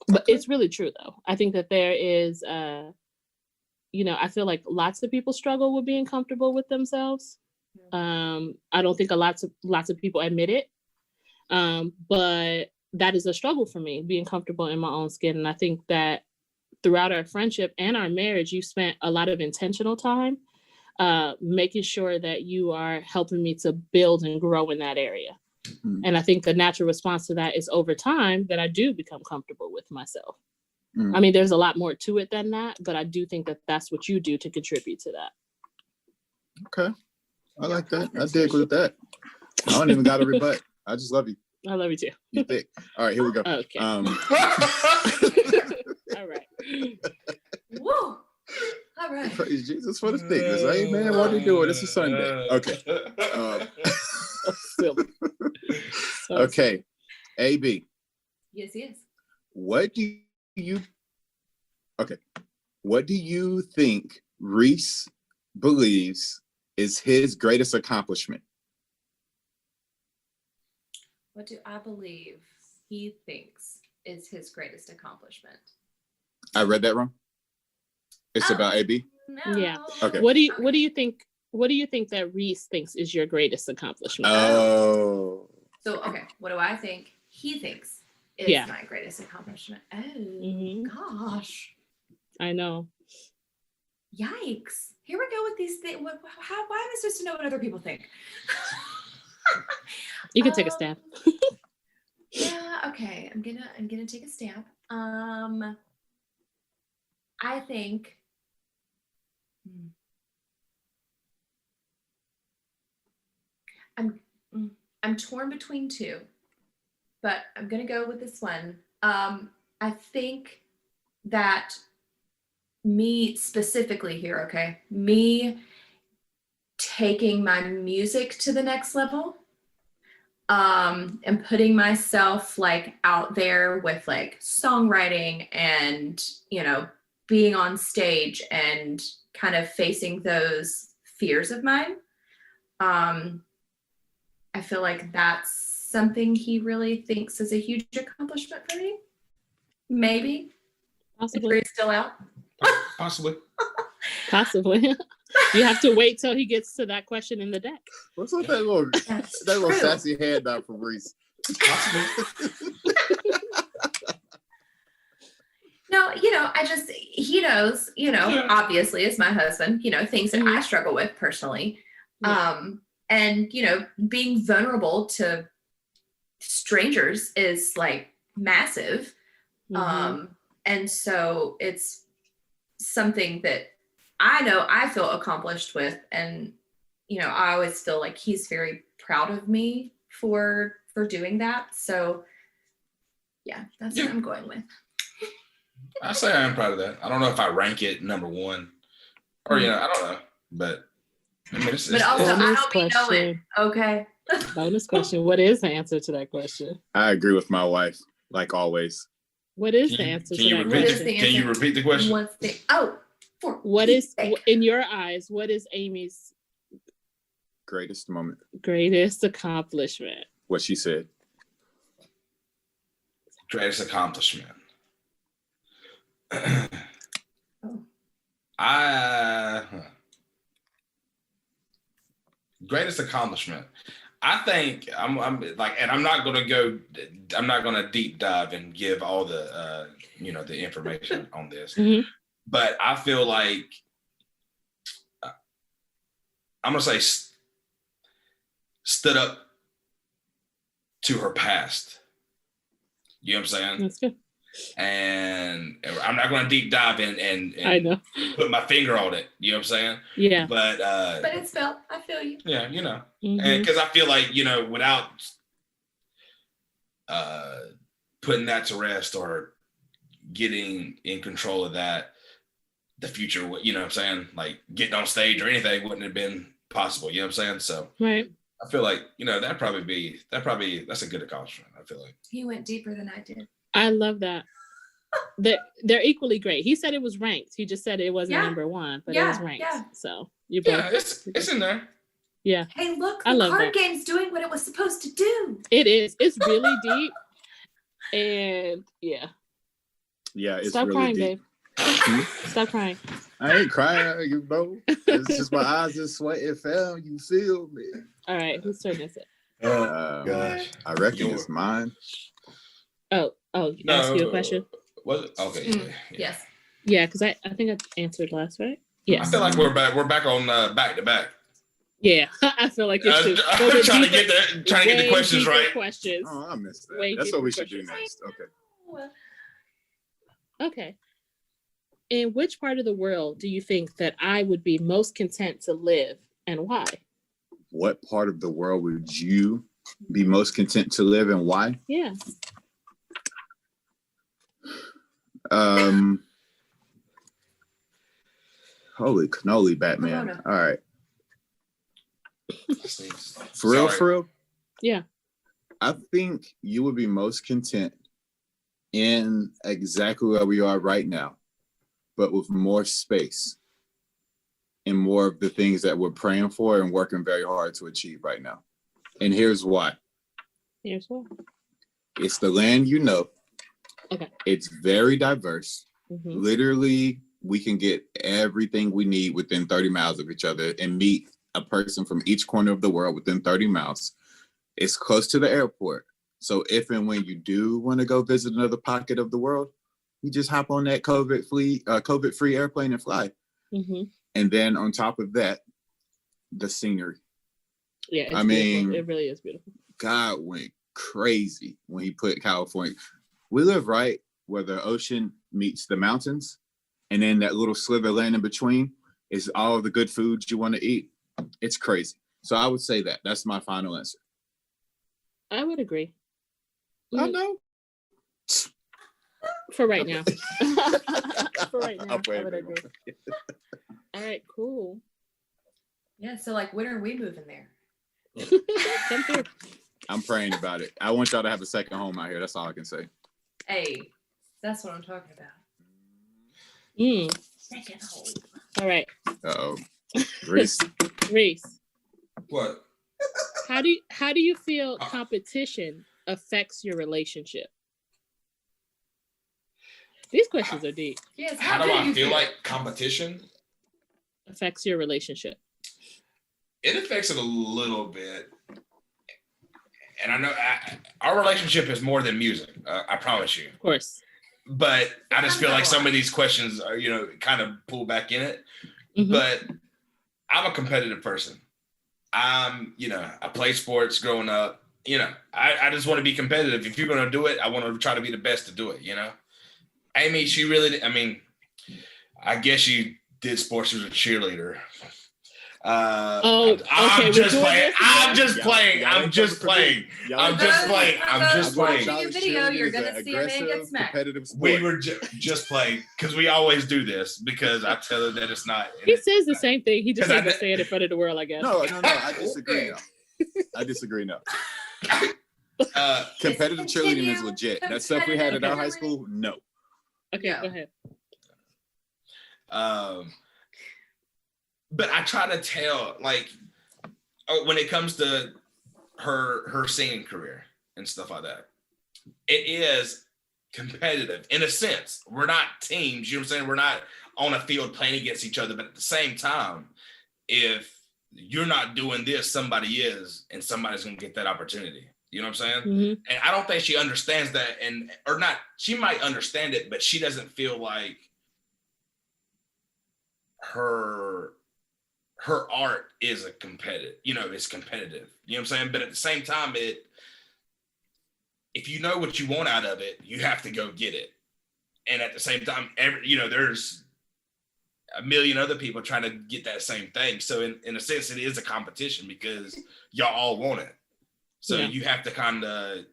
But it's really true, though. I think that there is, you know, I feel like lots of people struggle with being comfortable with themselves. I don't think lots of people admit it. But that is a struggle for me, being comfortable in my own skin. And I think that throughout our friendship and our marriage, you spent a lot of intentional time making sure that you are helping me to build and grow in that area. Mm-hmm. And I think the natural response to that is over time that I do become comfortable with myself. Mm-hmm. I mean, there's a lot more to it than that, but I do think that that's what you do to contribute to that. Okay. I like that. I dig with that. I don't even got to rebut. I just love you. I love you too. You thick. All right, here we go. Okay. All right. Whoa. All right. Praise Jesus for the thickness. Amen. What are you doing? It's a Sunday. Okay. Okay. AB. Yes. What do you... Okay. What do you think Reese believes is his greatest accomplishment? What do I believe he thinks is his greatest accomplishment? I read that wrong. It's about AB. No. Yeah. Okay. What do you think that Reese thinks is your greatest accomplishment? Oh. So, okay, what do I think he thinks is Yeah. my greatest accomplishment? Oh, Mhm. gosh. I know. Yikes. Here we go with these things. Why am I supposed to know what other people think? You can take a stab. Yeah, okay. I'm gonna take a stab. I think I'm torn between two, but I'm gonna go with this one. I think that me specifically here, okay, me taking my music to the next level, and putting myself like out there with like songwriting and, you know, being on stage and kind of facing those fears of mine. I feel like that's something he really thinks is a huge accomplishment for me. Maybe. The Possibly. jury's still out. Possibly. Possibly. You have to wait till he gets to that question in the deck. What's with that little True. sassy head out from Reese? Possibly. No, you know, he knows, you know, Yeah. obviously as my husband, you know, things that I struggle with personally. Yeah. And, you know, being vulnerable to strangers is like massive. Mhm. And so it's something that I know I feel accomplished with. And, you know, I always feel like he's very proud of me for doing that. So yeah, that's what I'm going with. I say I am proud of that. I don't know if I rank it number one, or you know, I don't know, but I mean, But also, I bonus don't be knowing. Okay. Bonus question. What is the answer to that question? I agree with my wife, like always. What is the answer to that What is question? the Can you answer? repeat the question? What's the for What is, Pete's sake. in your eyes, what is Amy's Greatest moment. greatest accomplishment? What she said. Greatest accomplishment. Greatest accomplishment. I think I'm like, and I'm not gonna deep dive and give all the you know, the information on this, Mhm. but I feel like I'm gonna say stood up to her past. You know what I'm saying? That's good. And I'm not going to deep dive and I know. put my finger on it. You know what I'm saying? Yeah. But it's felt. I feel you. yeah, you know, Mhm. and because I feel like, you know, without putting that to rest or getting in control of that, the future, you know what I'm saying? Like getting on stage or anything wouldn't have been possible. You know what I'm saying? So Right. I feel like, you know, that's a good accomplishment. I feel like He went deeper than I did. I love that. They're equally great. He said it was ranked. He just said it wasn't Yeah. number one, but it was ranked. Yeah. So you both. yeah, it's in there. Yeah, Hey, look, I the love card that. game's doing what it was supposed to do. it is. It's really deep. And yeah. Yeah, it's Stop really crying, deep. babe. Stop crying. I ain't crying, you know. It's just my eyes just sweating, fam. You feel me? All right, whose turn is it? Gosh. I reckon it's mine. Oh, ask you a question? Was it? Okay. Yeah. Yes. Yeah, because I think I answered last, right? I Yes. feel like we're back on back to back. Yeah, I feel like it's too. I'm trying to get the questions right. Questions. Oh, I missed that. Way That's deeper what we should do questions. next. Okay. Okay. In which part of the world do you think that I would be most content to live, and why? What part of the world would you be most content to live and why? Yeah. Holy cannoli, Batman. Corona. All right. For real? Yeah. I think you would be most content in exactly where we are right now. but with more space and more of the things that we're praying for and working very hard to achieve right now. And here's why. Here's why. It's the land, you know. Okay. It's very diverse. Mm-hmm. Literally, we can get everything we need within 30 miles of each other and meet a person from each corner of the world within 30 miles. It's close to the airport. So if and when you do want to go visit another pocket of the world, you just hop on that COVID-free airplane and fly. Mm-hmm. And then on top of that, the scenery. Yeah, it's I beautiful. mean, It really is beautiful. God went crazy when he put California. We live right where the ocean meets the mountains, and then that little sliver of land in between is all the good foods you want to eat. It's crazy. So I would say that's my final answer. I would agree. I know. For right now. For right now, I would agree. All right, cool. Yeah, so like, when are we moving there? Come through. I'm praying about it. I want y'all to have a second home out here. That's all I can say. Hey, that's what I'm talking about. Second home. All right. Uh-oh. Reese. Reese. What? How do you feel competition affects your relationship? These questions are deep. Yes. How do I feel like competition affects your relationship? It affects it a little bit. And I know our relationship is more than music. I promise you. Of course. But I just feel like some of these questions are, kind of pull back in it. Mm-hmm. But I'm a competitive person. I played sports growing up. I just want to be competitive. If you're going to do it, I want to try to be the best to do it, Amy, she really, I guess she did sports. She was a cheerleader. Okay. I'm just playing. I'm just playing. I'm just playing. Watching your video, you're gonna see a man get smacked. We were just playing because we always do this because I tell her that it's not. He says the same thing. He just doesn't say it in front of the world, I guess. No. I disagree now. I disagree now. Competitive cheerleading is legit. That stuff we had at our high school, no. Okay, go ahead. But I try to tell, when it comes to her singing career and stuff like that, it is competitive in a sense. We're not teams, you know what I'm saying? We're not on a field playing against each other, but at the same time, if you're not doing this, somebody is, and somebody's gonna get that opportunity. You know what I'm saying? Mm-hmm. And I don't think she understands that, or not. She might understand it, but she doesn't feel like her art is competitive. It's competitive. You know what I'm saying? But at the same time, if you know what you want out of it, you have to go get it. And at the same time, there's a million other people trying to get that same thing. So in a sense, it is a competition because y'all all want it. So you have to kind of,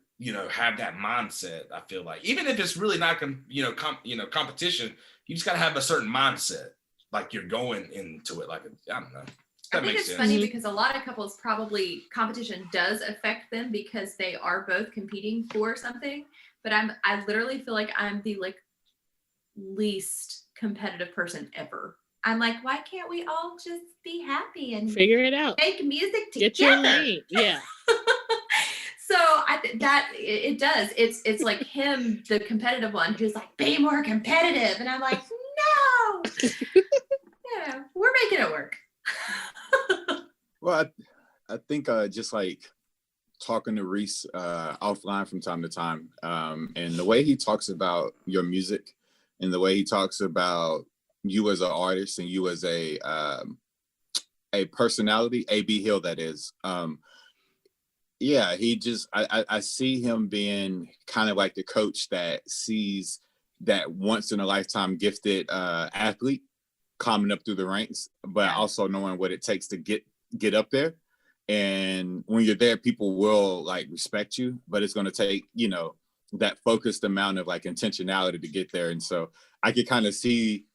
have that mindset. I feel like even if it's really not, competition, you just got to have a certain mindset. Like you're going into it I don't know. I think it's funny because a lot of couples probably competition does affect them because they are both competing for something. But I literally feel like I'm the least competitive person ever. I'm like, why can't we all just be happy and figure it out? Make music together. Get your lane. Yeah. So I think that it does. It's like him, the competitive one, who's like, be more competitive, and I'm like, no. Yeah, we're making it work. Well, I think just talking to Reese offline from time to time, and the way he talks about your music, and the way he talks about you as an artist and you as a personality, A.B. Hill, that is. Yeah, I see him being kind of like the coach that sees that once in a lifetime gifted athlete climbing up through the ranks, but also knowing what it takes to get up there. And when you're there, people will respect you, but it's going to take, that focused amount of intentionality to get there. And so I could kind of see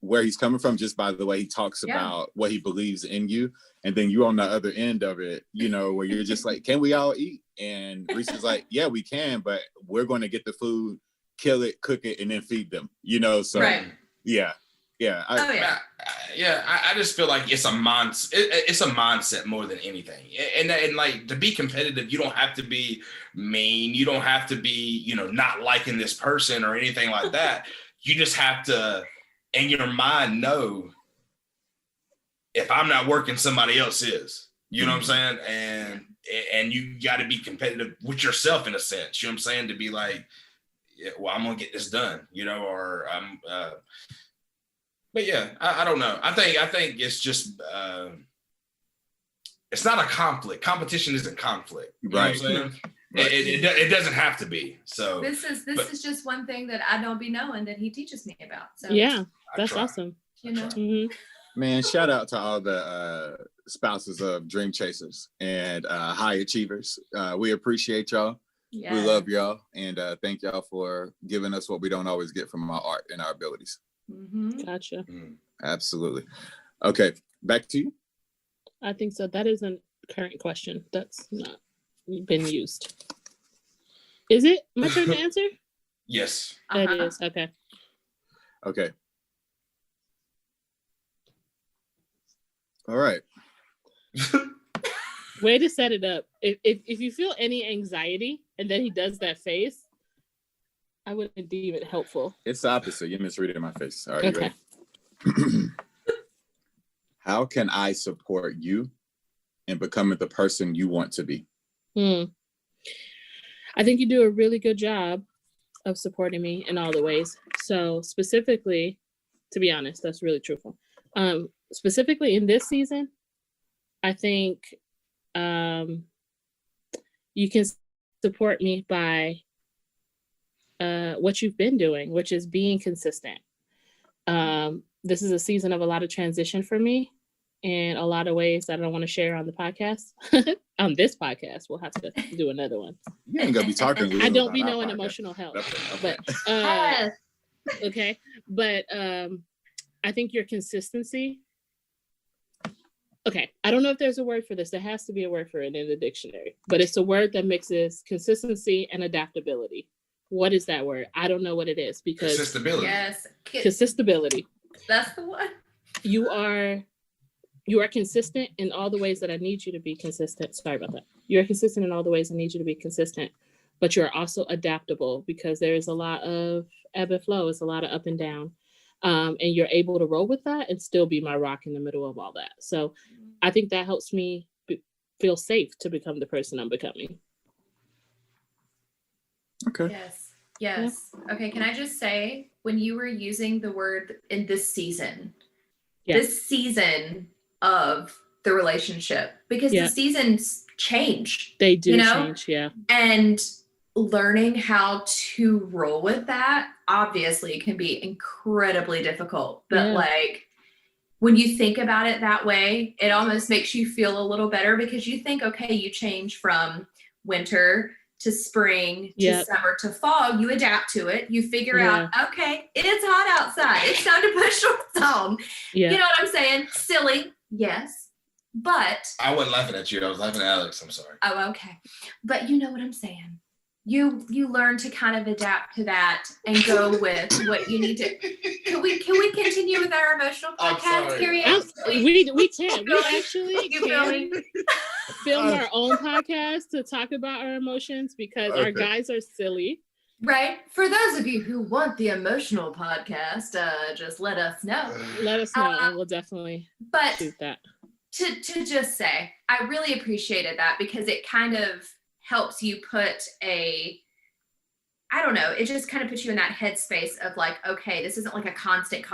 where he's coming from just by the way he talks about what he believes in you. And then you're on the other end of it, where you're just like, can we all eat? And Reese is like, yeah, we can, but we're going to get the food, kill it, cook it, and then feed them, so right. Yeah. Yeah. I just feel like it's a mindset. It's a mindset more than anything. And like, to be competitive, you don't have to be mean. You don't have to be, not liking this person or anything like that. You just have to, in your mind, know if I'm not working, somebody else is. You know what I'm saying? And you got to be competitive with yourself in a sense. You know what I'm saying? To be like, well, I'm gonna get this done. Or I'm. But yeah, I don't know. I think it's just it's not a conflict. Competition isn't conflict. You know what I'm saying? Right. It doesn't have to be. So this is just one thing that I don't be knowing that he teaches me about. So yeah, that's awesome. Man, shout out to all the spouses of dream chasers and high achievers. We appreciate y'all. Yeah. We love y'all, and thank y'all for giving us what we don't always get from our art and our abilities. Gotcha. Absolutely. Okay, back to you. I think so. That is a current question. That's not been used. Is it my turn to answer? Yes. That is. Okay. Okay. All right. Way to set it up. If you feel any anxiety and then he does that face, I wouldn't deem it helpful. It's the opposite. You're misreading my face. All right. Okay. You ready? How can I support you in becoming the person you want to be? I think you do a really good job of supporting me in all the ways. So specifically, to be honest, that's really truthful. Specifically in this season, I think you can support me by what you've been doing, which is being consistent. This is a season of a lot of transition for me in a lot of ways that I don't want to share on the podcast. On this podcast, we'll have to do another one. You ain't gonna be talking. I don't be knowing emotional health, but okay. But I think your consistency. Okay, I don't know if there's a word for this. There has to be a word for it in the dictionary, but it's a word that mixes consistency and adaptability. What is that word? I don't know what it is because consistability. Yes, consistability. That's the one. You are consistent in all the ways that I need you to be consistent. Sorry about that. You are consistent in all the ways I need you to be consistent, but you're also adaptable because there is a lot of ebb and flow. It's a lot of up and down. And you're able to roll with that and still be my rock in the middle of all that. So I think that helps me feel safe to become the person I'm becoming. Okay. Yes. Yeah. Okay. Can I just say, when you were using the word in this season of the relationship, because the seasons change. They do change. Yeah. And learning how to roll with that obviously can be incredibly difficult, but like when you think about it that way, it almost makes you feel a little better because you think, okay, you change from winter to spring to summer to fall, you adapt to it, you figure out, okay, it's hot outside, it's time to put shorts on. You know what I'm saying? Silly, yes, but I wasn't laughing at you, I was laughing at Alex. I'm sorry. Oh, okay, but you know what I'm saying. You learn to kind of adapt to that and go with what you need to. Can we continue with our emotional podcast, CARRIAN? We can. We actually can film our own podcast to talk about our emotions because our guys are silly. Right. For those of you who want the emotional podcast, just let us know. Let us know, and we'll definitely shoot that. To just say, I really appreciated that because it kind of helps you put it just kind of puts you in that headspace of like, okay, this isn't like a constant.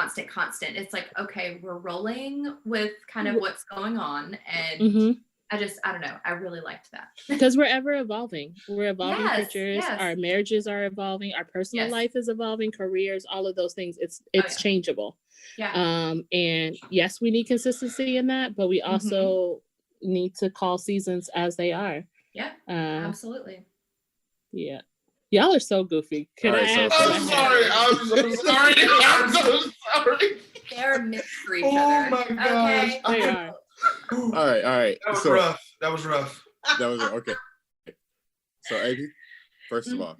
It's like, okay, we're rolling with kind of what's going on. And I don't know. I really liked that. Because we're ever evolving. We're evolving creatures. Yes. Our marriages are evolving. Our personal life is evolving, careers, all of those things. It's changeable. Yeah. And yes, we need consistency in that, but we also need to call seasons as they are. Yeah, absolutely. Yeah. Y'all are so goofy. I'm sorry. I'm so sorry. They're mixed for each other. Oh my gosh. Okay. They are. All right. That was rough. That was okay. So, Amy, first of all,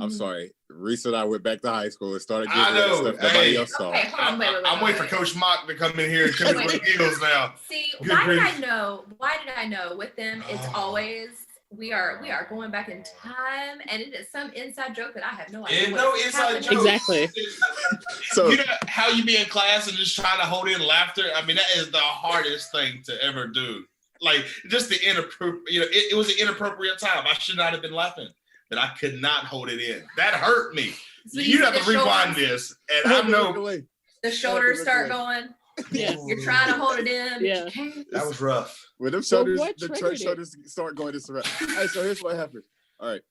I'm sorry. Reese and I went back to high school and started I getting know. stuff nobody else saw. Okay, hold on, wait. I'm waiting for Coach Mock to come in here and tell me what deals now. See, Good why grief. did I know with them? It's always we are going back in time, and it is some inside joke that I have no idea. No inside joke. Exactly. So you know how you be in class and just trying to hold in laughter? I mean, that is the hardest thing to ever do. Like just the inappropriate, it was an inappropriate time. I should not have been laughing, but I could not hold it in. That hurt me. So you have to rewind this, and I know the shoulders start going. Yeah. You're trying to hold it in. Yeah. But you can't. that was rough. when them shoulders, what the triggered shoulders start going this around. Hey, so here's what happened. All right.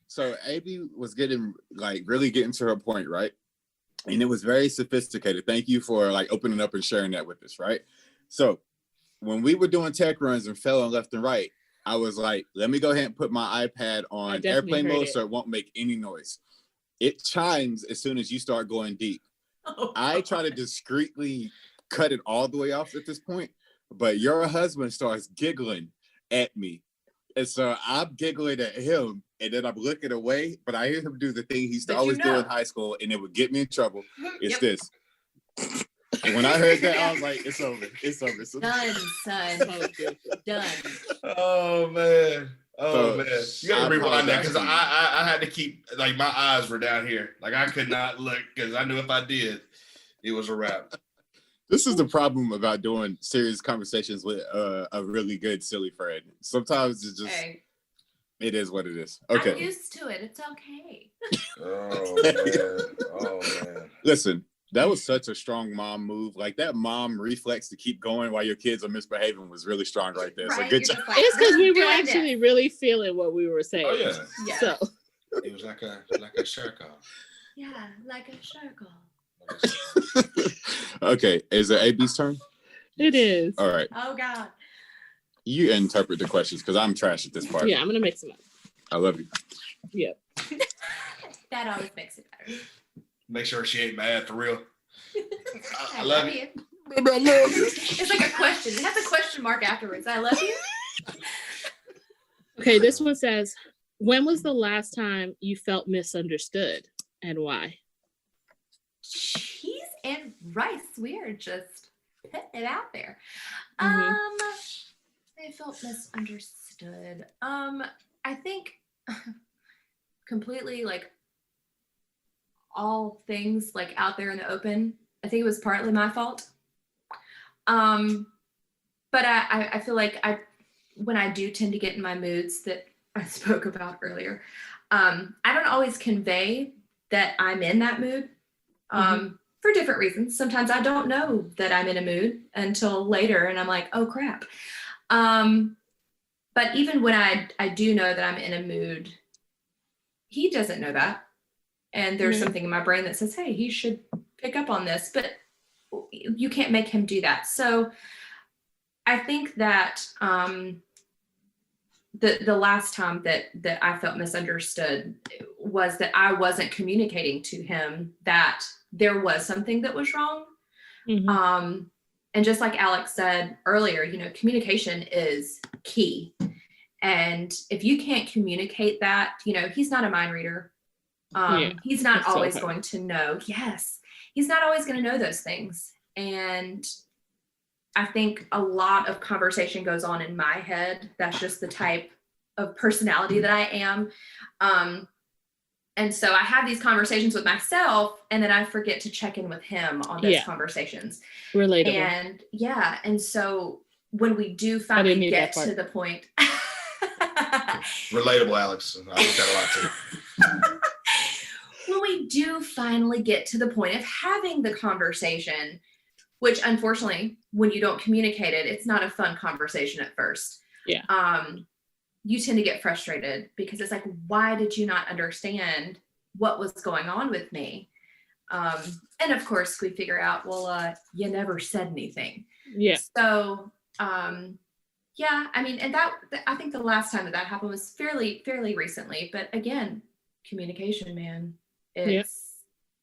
So AB was really getting to her point, right? And it was very sophisticated. Thank you for like opening up and sharing that with us, right? So when we were doing tech runs and fell on left and right, I was like, let me go ahead and put my iPad on airplane mode so it won't make any noise. It chimes as soon as you start going deep. I try to discreetly cut it all the way off at this point, but your husband starts giggling at me. And so I'm giggling at him, and then I'm looking away, but I hear him do the thing he used to always do in high school, and it would get me in trouble. It's this. And when I heard that, I was like, it's over. It's over. Done, son. Done. Oh, man. So, Man. You got to rewind that because apologize. I had to keep, like, my eyes were down here. Like, I could not look because I knew if I did, it was a wrap. This is the problem about doing serious conversations with a really good, silly friend. Sometimes it's just, it is what it is. Okay. I'm used to it. It's okay. Oh, man. Listen, that was such a strong mom move. Like that mom reflex to keep going while your kids are misbehaving was really strong right there. So good job. It's because we were actually really feeling what we were saying. Oh, yeah. So It was like a circle. Yeah, like a circle. Okay, is it AB's turn? it is. All right, Oh God. you interpret the questions because I'm trash at this part. Yeah, I'm gonna mix them up. I love you. Yep. That always makes it better. Make sure she ain't mad for real. I love you. Baby, I love you. It's like a question. It has a question mark afterwards. I love you. Okay, this one says, when was the last time you felt misunderstood and why? Cheese and rice. We are just putting it out there. Mhm. I felt misunderstood. I think completely like all things like out there in the open. I think it was partly my fault. But I feel like when I do tend to get in my moods that I spoke about earlier, I don't always convey that I'm in that mood for different reasons. Sometimes I don't know that I'm in a mood until later and I'm like, oh crap. But even when I do know that I'm in a mood, he doesn't know that. And there's something in my brain that says, hey, he should pick up on this, but you can't make him do that. So I think that the last time that I felt misunderstood was that I wasn't communicating to him that there was something that was wrong. Mhm. And just like Alex said earlier, communication is key. And if you can't communicate that, he's not a mind reader. He's not always going to know. Yes. He's not always going to know those things. And I think a lot of conversation goes on in my head. That's just the type of personality that I am. And so I have these conversations with myself and then I forget to check in with him on those conversations. Relatable. And and so when we do finally get to the point. Relatable, Alex. I like that a lot too. When we do finally get to the point of having the conversation, which unfortunately, when you don't communicate it, it's not a fun conversation at first. Yeah. You tend to get frustrated because it's like, why did you not understand what was going on with me? And of course we figure out, well, you never said anything. Yeah. So, I mean, and I think the last time that happened was fairly recently, but again, communication, man, it's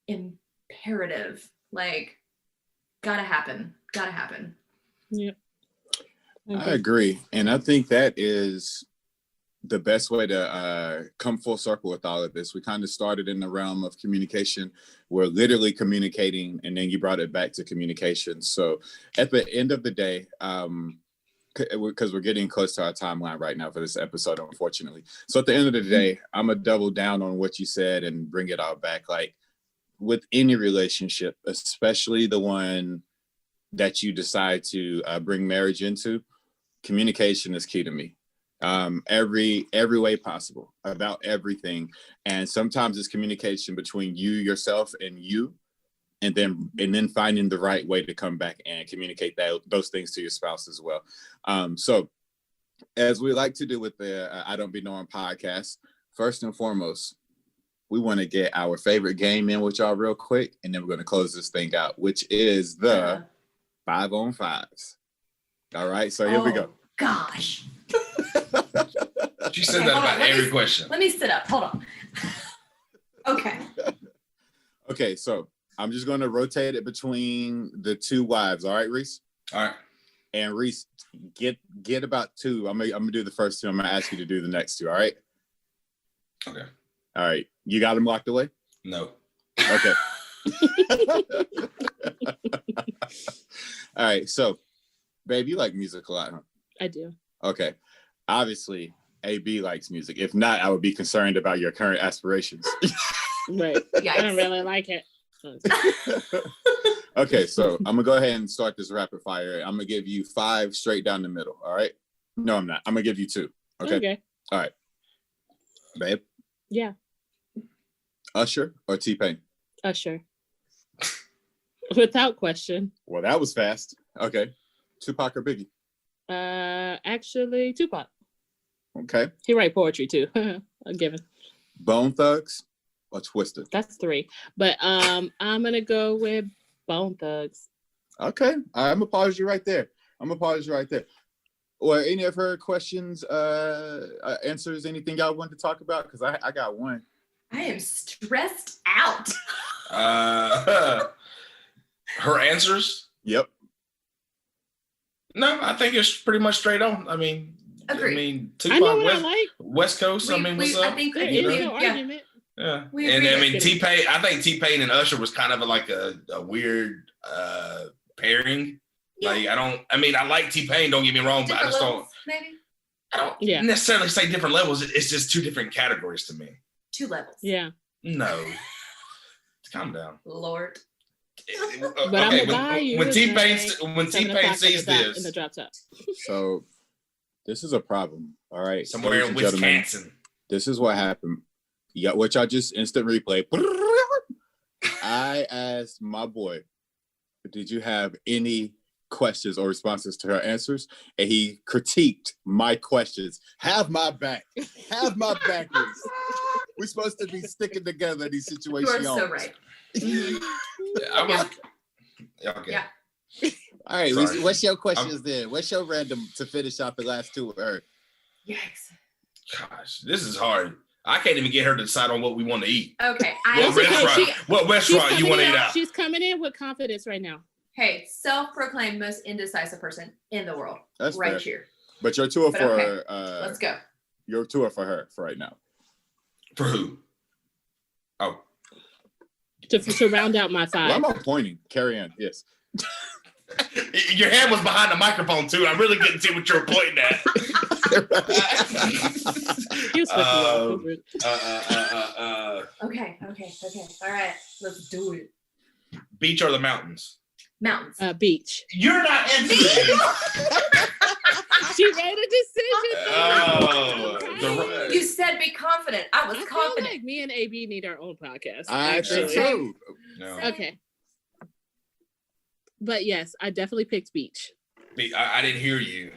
imperative. Like, gotta happen. Yeah. I agree. And I think that is the best way to come full circle with all of this. We kind of started in the realm of communication. We're literally communicating, and then you brought it back to communication. So at the end of the day, because we're getting close to our timeline right now for this episode, unfortunately. So at the end of the day, I'm gonna double down on what you said and bring it all back. Like with any relationship, especially the one that you decide to bring marriage into, communication is key to me. Every way possible about everything. And sometimes it's communication between you, yourself, and you, and then finding the right way to come back and communicate those things to your spouse as well. So as we like to do with the I Don't Be Knowing podcast, first and foremost, we want to get our favorite game in with y'all real quick, and then we're going to close this thing out, which is the 5-on-5s. All right, so here we go. Gosh. She said that about every question. Let me sit up. Hold on. Okay. Okay, so I'm just going to rotate it between the two wives. All right, Reese? All right. And Reese, get about two. I'm gonna do the first two. I'm gonna ask you to do the next two. All right? Okay. All right. You got them locked away? No. Okay. All right. So, babe, you like music a lot, huh? I do. Okay. Obviously, AB likes music. If not, I would be concerned about your current aspirations. Right. Yikes. I don't really like it. Okay, so I'm gonna go ahead and start this rapid fire. I'm gonna give you 5 straight down the middle. All right? No, I'm not. I'm gonna give you 2. Okay. All right. Babe. Yeah. Usher or T-Pain? Usher. Without question. Well, that was fast. Okay. Tupac or Biggie? Actually, Tupac. Okay. He write poetry too. I'm giving. Bone Thugs or Twister? That's 3. But I'm gonna go with Bone Thugs. Okay. I'm gonna pause you right there. Or any of her questions, answers, anything y'all want to talk about? Because I got one. I am stressed out. Her answers? Yep. No, I think it's pretty much straight on. I mean, Agreed. I know Tupac, what I like. West Coast. What's up? I think There we is agree. no argument. Yeah. We And agree. I mean, T-Pain, I think T-Pain and Usher was kind of like a weird pairing. Yeah. Like, I like T-Pain, don't get me wrong, but I Different just levels, maybe don't Yeah. necessarily say different levels. It's just 2 different categories to me. 2 levels. Yeah. No. Calm down. Lord. But I'm gonna buy you when a T-Pain drink, when 7 T-Pain o'clock sees in the this, drop top. So this is a problem. All right. somewhere Ladies in and gentlemen, Wisconsin. this is what happened. You got what y'all just instant replay. I asked my boy, did you have any questions or responses to her answers? And he critiqued my questions. Have my back. Have my back. Reese. We're supposed to be sticking together in these situations. You are so right. Okay. Yeah. All right, Sorry. Reese, what's your questions then? What's your random to finish out the last 2 with her? Yikes. Gosh, this is hard. I can't even get her to decide on what we want to eat. Okay. What restaurant you want to eat out? She's coming in with confidence right now. Hey, self-proclaimed most indecisive person in the world. That's right fair. here. But your 2 are But for okay. her. Let's go. Your 2 are for her for right now. For who? Oh. To round out my 5. Why am I pointing? CARRIAN, yes. Your hand was behind the microphone too. I really couldn't see what you were pointing at. He was flipping off over it. Okay. All right. Let's do it. Beach or the mountains? Mountains. Beach. You're not answering. She made a decision. You said be confident. I was I feel confident. like me and AB need our own podcast. I think actually. so. No. Okay. But yes, I definitely picked beach. I didn't hear you.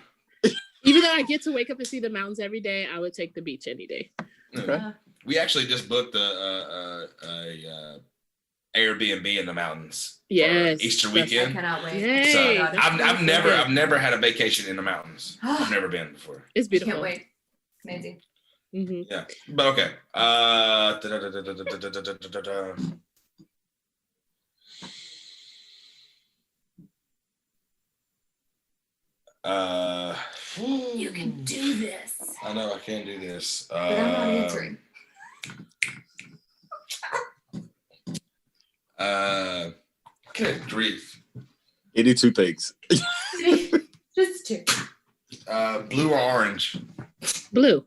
Even though I get to wake up and see the mountains every day, I would take the beach any day. Okay. We actually just booked a Airbnb in the mountains. Yes. For Easter I weekend. cannot wait. Yay. So that's I've good. never had a vacation in the mountains. I've never been before. It's beautiful. Can't wait. Amazing. Mm-hmm. Yeah, but okay. You can do this. I know I can't do this. But I'm not answering. Good grief. 82 things. Just two. Blue or orange? Blue.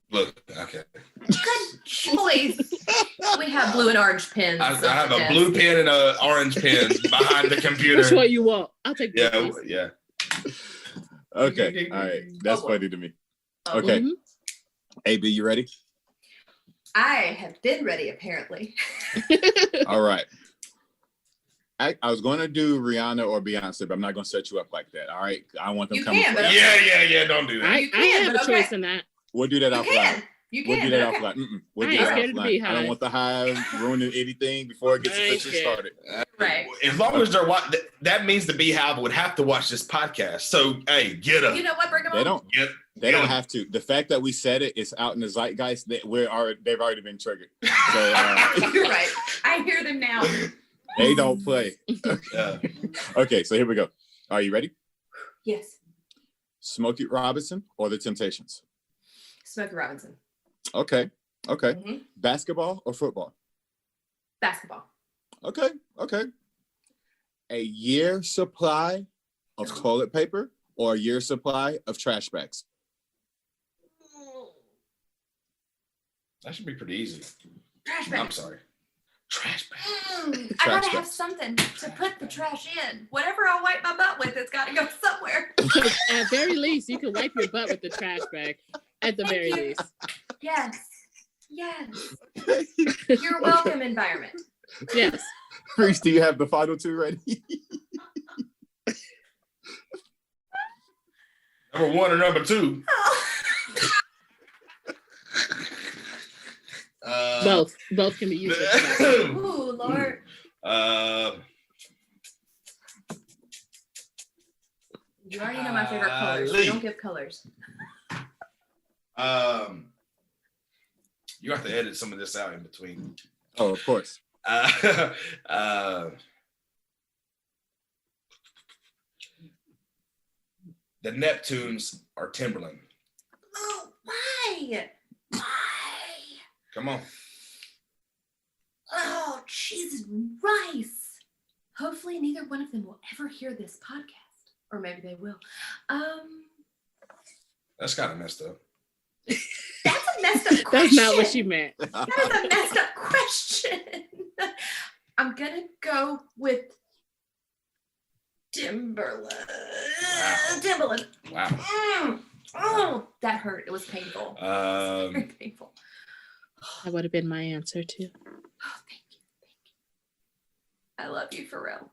Blue. Okay. Good choice. We have blue and orange pens. I have a blue pen and an orange pen behind the computer. Which one you want? I'll take blue. Yeah, please. yeah. Okay. All right. That's funny to me. Okay. Mhm. AB, you ready? I have been ready, apparently. All right. I was going to do Rihanna or Beyonce, but I'm not going to set you up like that. All right. I want them You coming. can, for but you. Yeah. Don't do that. I You can, have a but choice okay. in that. We'll do that You off can. live. You We'll can. do that but off live. We'll I do ain't that scared of the offline. I beehive. don't want the hive ruining anything before it gets I ain't officially scared. started. Right. As long as they're that means the Beehive would have to watch this podcast. So hey, get up. You know what? Bring them They on. don't. They don't have to. The fact that we said it's out in the zeitgeist. They've already been triggered. So You're right. I hear them now. they don't play. Okay, so here we go. Are you ready? Yes. Smokey Robinson or the Temptations? Smokey Robinson. Okay. Mhm. Basketball or football? Basketball. Okay. A year supply of toilet paper or a year supply of trash bags? That should be pretty easy. Trash bag. I'm sorry. Trash bag. I Trash gotta have bags. something to put the trash in. Whatever I wipe my butt with, it's gotta go somewhere. At very least, you can wipe your butt with the trash bag. At the very Thank you. least. Yes. You're welcome, environment. Yes. Reese, do you have the final two ready? Number one or number two? Both can be used. as trash. Ooh, Lord. You already know my favorite colors. We don't give colors. You have to edit some of this out in between. Oh, of course. The Neptunes are Timberland. Oh, why? Come on. Oh, cheese and rice. Hopefully neither one of them will ever hear this podcast. Or maybe they will. That's kind of messed up. That's a messed up question. That's not what she meant. That is a messed up question. I'm gonna go with Timberland. Wow. Timberland. Wow. Oh, that hurt. It was painful. Very painful. That would have been my answer too. Oh, thank you. I love you for real.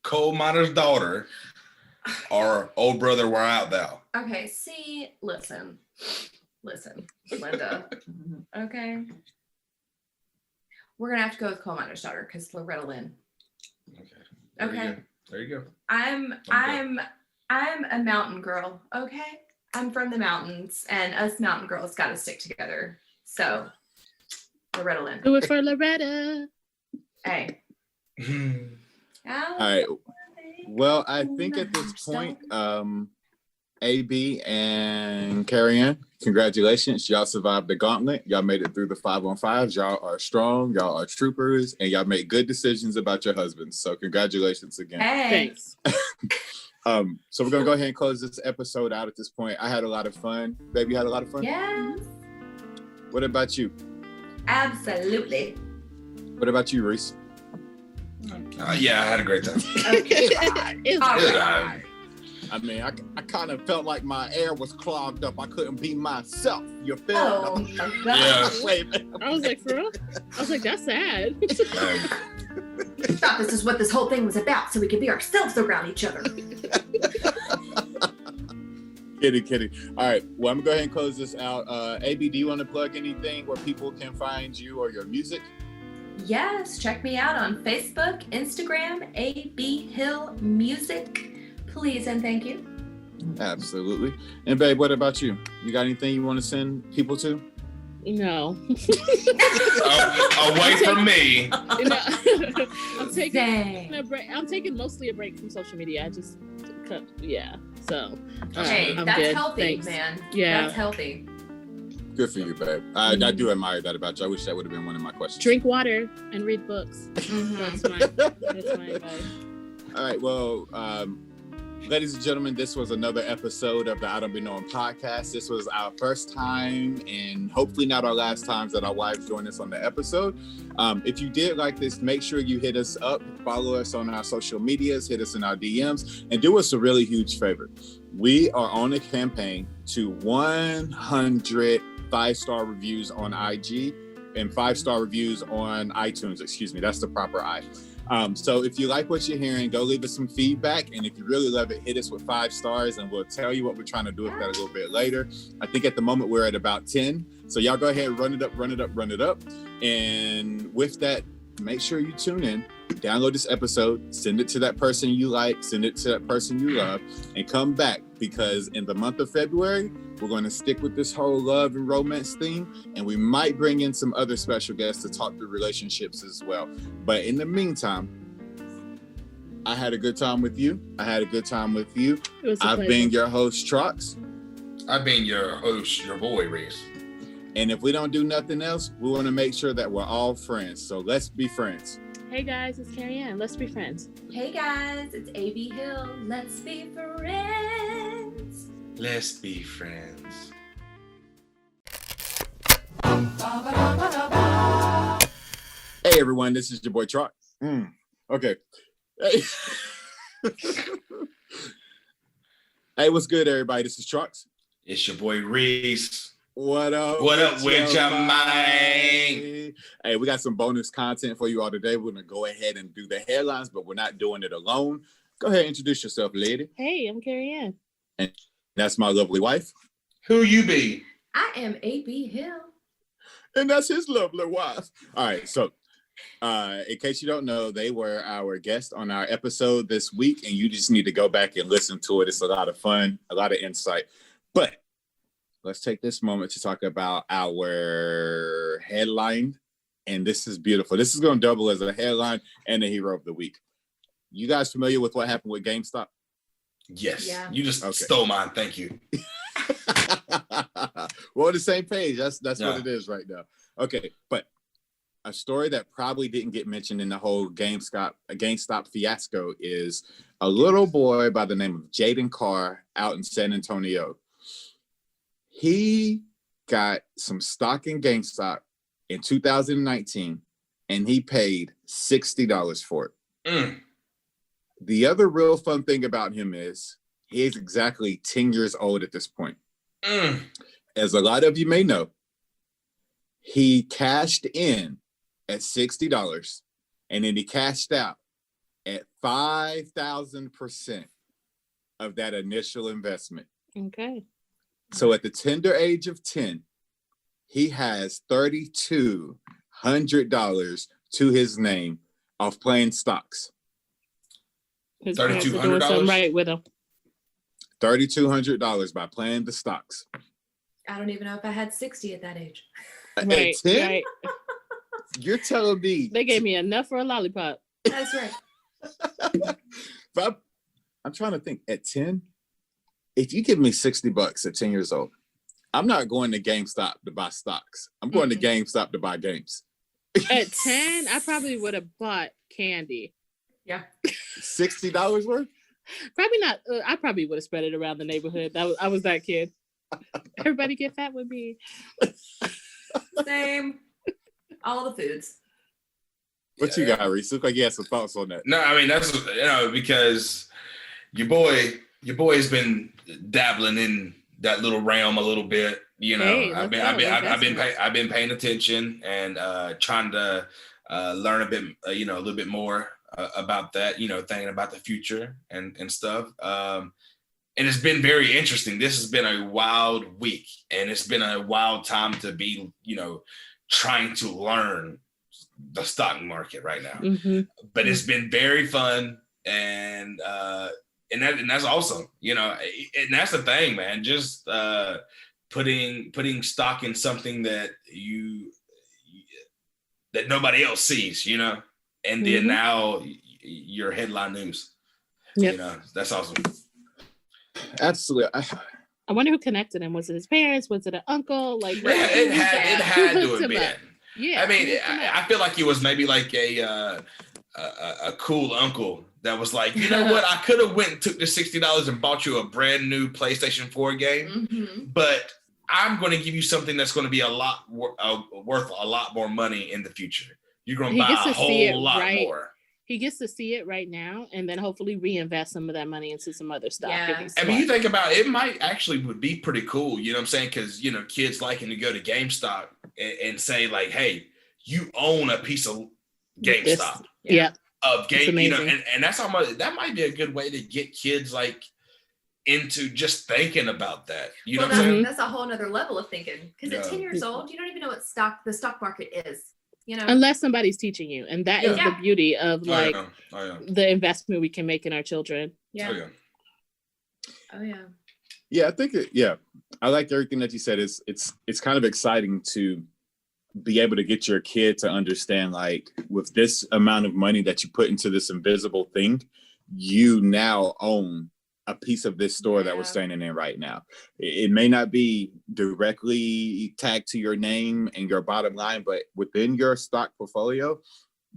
Coal miner's daughter or old brother, where art thou? Okay, see, listen, Linda. Okay. We're gonna have to go with coal miner's daughter because Loretta Lynn. Okay. There you go. I'm a mountain girl, okay? I'm from the mountains, and us mountain girls gotta stick together. So, Loretta Lynn. Do it for Loretta. Hey. All right. Well, I think at this point, AB and CARRIAN, congratulations. Y'all survived the gauntlet. Y'all made it through the 5-on-5s. Y'all are strong. Y'all are troopers, and y'all make good decisions about your husbands. So congratulations again. Hey. Thanks. So we're gonna go ahead and close this episode out at this point. I had a lot of fun. Baby, you had a lot of fun? Yes. What about you? Absolutely. What about you, Reese? Yeah, I had a great time. Okay. It's All good. right. I mean, I kind of felt like my air was clogged up. I couldn't be myself. You feel Oh me? my God. Yeah. Wait a minute. I was like, for real? I was like, that's sad. I thought this is what this whole thing was about, so we could be ourselves around each other. Kidding. All right. Well, I'm going to go ahead and close this out. AB, do you want to plug anything where people can find you or your music? Yes, check me out on Facebook, Instagram, AB Hill Music. Please and thank you. Absolutely. And babe, what about you? You got anything you want to send people to? No. Away from me. You know, I'm taking Dang. a break. I'm taking mostly a break from social media. I just yeah. So Hey, I'm that's good. healthy, Thanks. man. Yeah. That's healtty. Good for you, babe. I do admire that about you. I wish that would have been one of my questions. Drink water and read books. Mhm. That's my advice. All right. Well, ladies and gentlemen, this was another episode of the I Don't Be Knowing podcast. This was our first time and hopefully not our last times that our wives join us on the episode. If you did like this, make sure you hit us up, follow us on our social medias, hit us in our DMs, and do us a really huge favor. We are on a campaign to 100 5-star reviews on IG and 5-star reviews on iTunes. Excuse me, that's the proper I. So if you like what you're hearing, go leave us some feedback. And if you really love it, hit us with 5 stars and we'll tell you what we're trying to do with that a little bit later. I think at the moment we're at about 10. So y'all go ahead, run it up. And with that, make sure you tune in, download this episode, send it to that person you like, send it to that person you love, and come back because in the month of February, we're going to stick with this whole love and romance theme, and we might bring in some other special guests to talk through relationships as well. But in the meantime, I had a good time with you. I've been your host, Trox. I've been your host, your boy, Reese. And if we don't do nothing else, we want to make sure that we're all friends. So let's be friends. Hey guys, it's CARRIAN. Let's be friends. Hey guys, it's AB Hill. Let's be friends. Let's be friends. Hey everyone, this is your boy Trox. Okay. Hey. Hey, what's good, everybody? This is Trox. It's your boy Reese. What up? What up with your mind? mind? Hey, we got some bonus content for you all today. We're gonna go ahead and do the headlines, but we're not doing it alone. Go ahead and introduce yourself, lady. Hey, I'm CARRIAN. And that's my lovely wife. Who you be? I am AB Hill. And that's his lovely wife. All right, so in case you don't know, they were our guest on our episode this week, and you just need to go back and listen to it. It's a lot of fun, a lot of insight. But let's take this moment to talk about our headline. And this is beautiful. This is going to double as a headline and a hero of the week. You guys familiar with what happened with GameStop? Yes. Yeah. You just stole mine. Thank you. We're on the same page. That's Yeah. what it is right now. Okay, but a story that probably didn't get mentioned in the whole GameStop fiasco is a little boy by the name of Jaden Carr out in San Antonio. He got some stock in GameStop in 2019, and he paid $60 for it. The other real fun thing about him is he is exactly 10 years old at this point. As a lot of you may know, he cashed in at $60, and then he cashed out at 5,000% of that initial investment. Okay. So at the tender age of 10, he has $3,200 to his name off playing stocks. His parents are doing $3,200? something right with him. $3,200 by playing the stocks. I don't even know if I had 60 at that age. Right, At 10, right. you're telling me They gave me enough for a lollipop. That's right. I'm trying to think. At 10, if you give me $60 at 10 years old, I'm not going to GameStop to buy stocks. I'm going to GameStop to buy games. At 10, I probably would have bought candy. Yeah. $60 worth? Probably not. I probably would have spread it around the neighborhood. I was that kid. Everybody get fat with me. Same. All the foods. What you got, Reese? Look like you had some thoughts on that. No, I mean that's because your boy's been dabbling in that little realm a little bit. You know, Hey, I've been paying attention and trying to learn a bit, a little bit more about that. Thinking about the future and stuff. And it's been very interesting. This has been a wild week, and it's been a wild time to be, trying to learn the stock market right now. Mm-hmm. But it's been very fun, and that's awesome. And that's the thing, man. Just putting stock in something that that nobody else sees, you know, and then now you're headline news. Yep. You know, that's awesome. Absolutely. I wonder who connected him. Was it his parents? Was it an uncle? Like, Yeah, it had to have been. Yeah. I mean, I feel like he was maybe like a cool uncle that was like, you know what, I could have went and took the $60 and bought you a brand new PlayStation 4 game, but I'm going to give you something that's going to be worth a lot more money in the future. You're going to buy a whole lot more. He gets to see it right now, and then hopefully reinvest some of that money into some other stuff. Yeah. I mean, you think about it, might actually would be pretty cool. You know what I'm saying? Because, you know, kids liking to go to GameStop and say like, hey, you own a piece of GameStop. Yeah. Of game, you know, and that's how much that might be a good way to get kids like into just thinking about that. You know what I'm saying? That's a whole nother level of thinking. Because at 10 years old, you don't even know what the stock market is. You know, unless somebody's teaching you, and that is the beauty of like the investment we can make in our children. Yeah. Oh yeah. Yeah, I think I like everything that you said. It's kind of exciting to be able to get your kid to understand, like, with this amount of money that you put into this invisible thing, you now own a piece of this store that we're standing in right now. It may not be directly tagged to your name and your bottom line, but within your stock portfolio,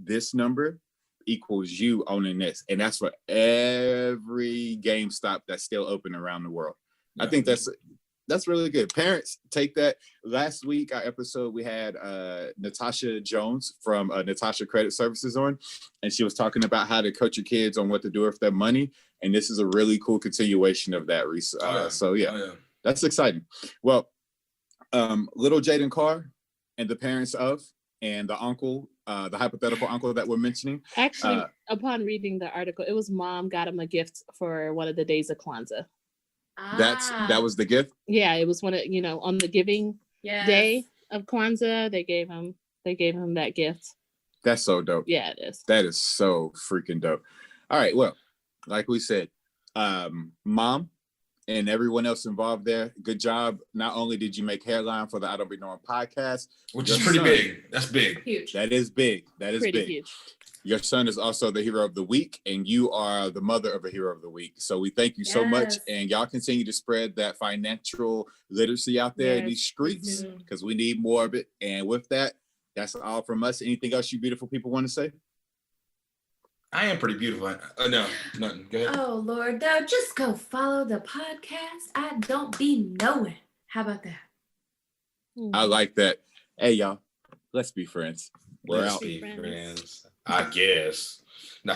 this number equals you owning this. And that's for every GameStop that's still open around the world. I think that's really good. Parents, take that. Last week, our episode, we had Natasha Jones from Natasha Credit Services on, and she was talking about how to coach your kids on what to do with their money. And this is a really cool continuation of that, Reese. That's exciting. Well, little Jaden Carr and the parents of, and the uncle, the hypothetical uncle that we're mentioning. Actually, upon reading the article, it was mom got him a gift for one of the days of Kwanzaa. That was the gift. Yeah, it was one of, on the giving day of Kwanzaa, they gave him that gift. That's so dope. Yeah, it is. That is so freaking dope. All right, well, like we said, mom and everyone else involved there, good job. Not only did you make headline for the I Don't Be Knowing podcast, which is pretty big. That's big. Huge. That is big. That is pretty big. Huge. Your son is also the hero of the week, and you are the mother of a hero of the week. So we thank you so much, and y'all continue to spread that financial literacy out there in these streets, because we need more of it. And with that, that's all from us. Anything else you beautiful people want to say? I am pretty beautiful. No, nothing. Go ahead. Oh, Lord, no, just go follow the podcast. I Don't Be Knowing. How about that? I like that. Hey, y'all, let's be friends. We're Let's out. be friends. I guess. No.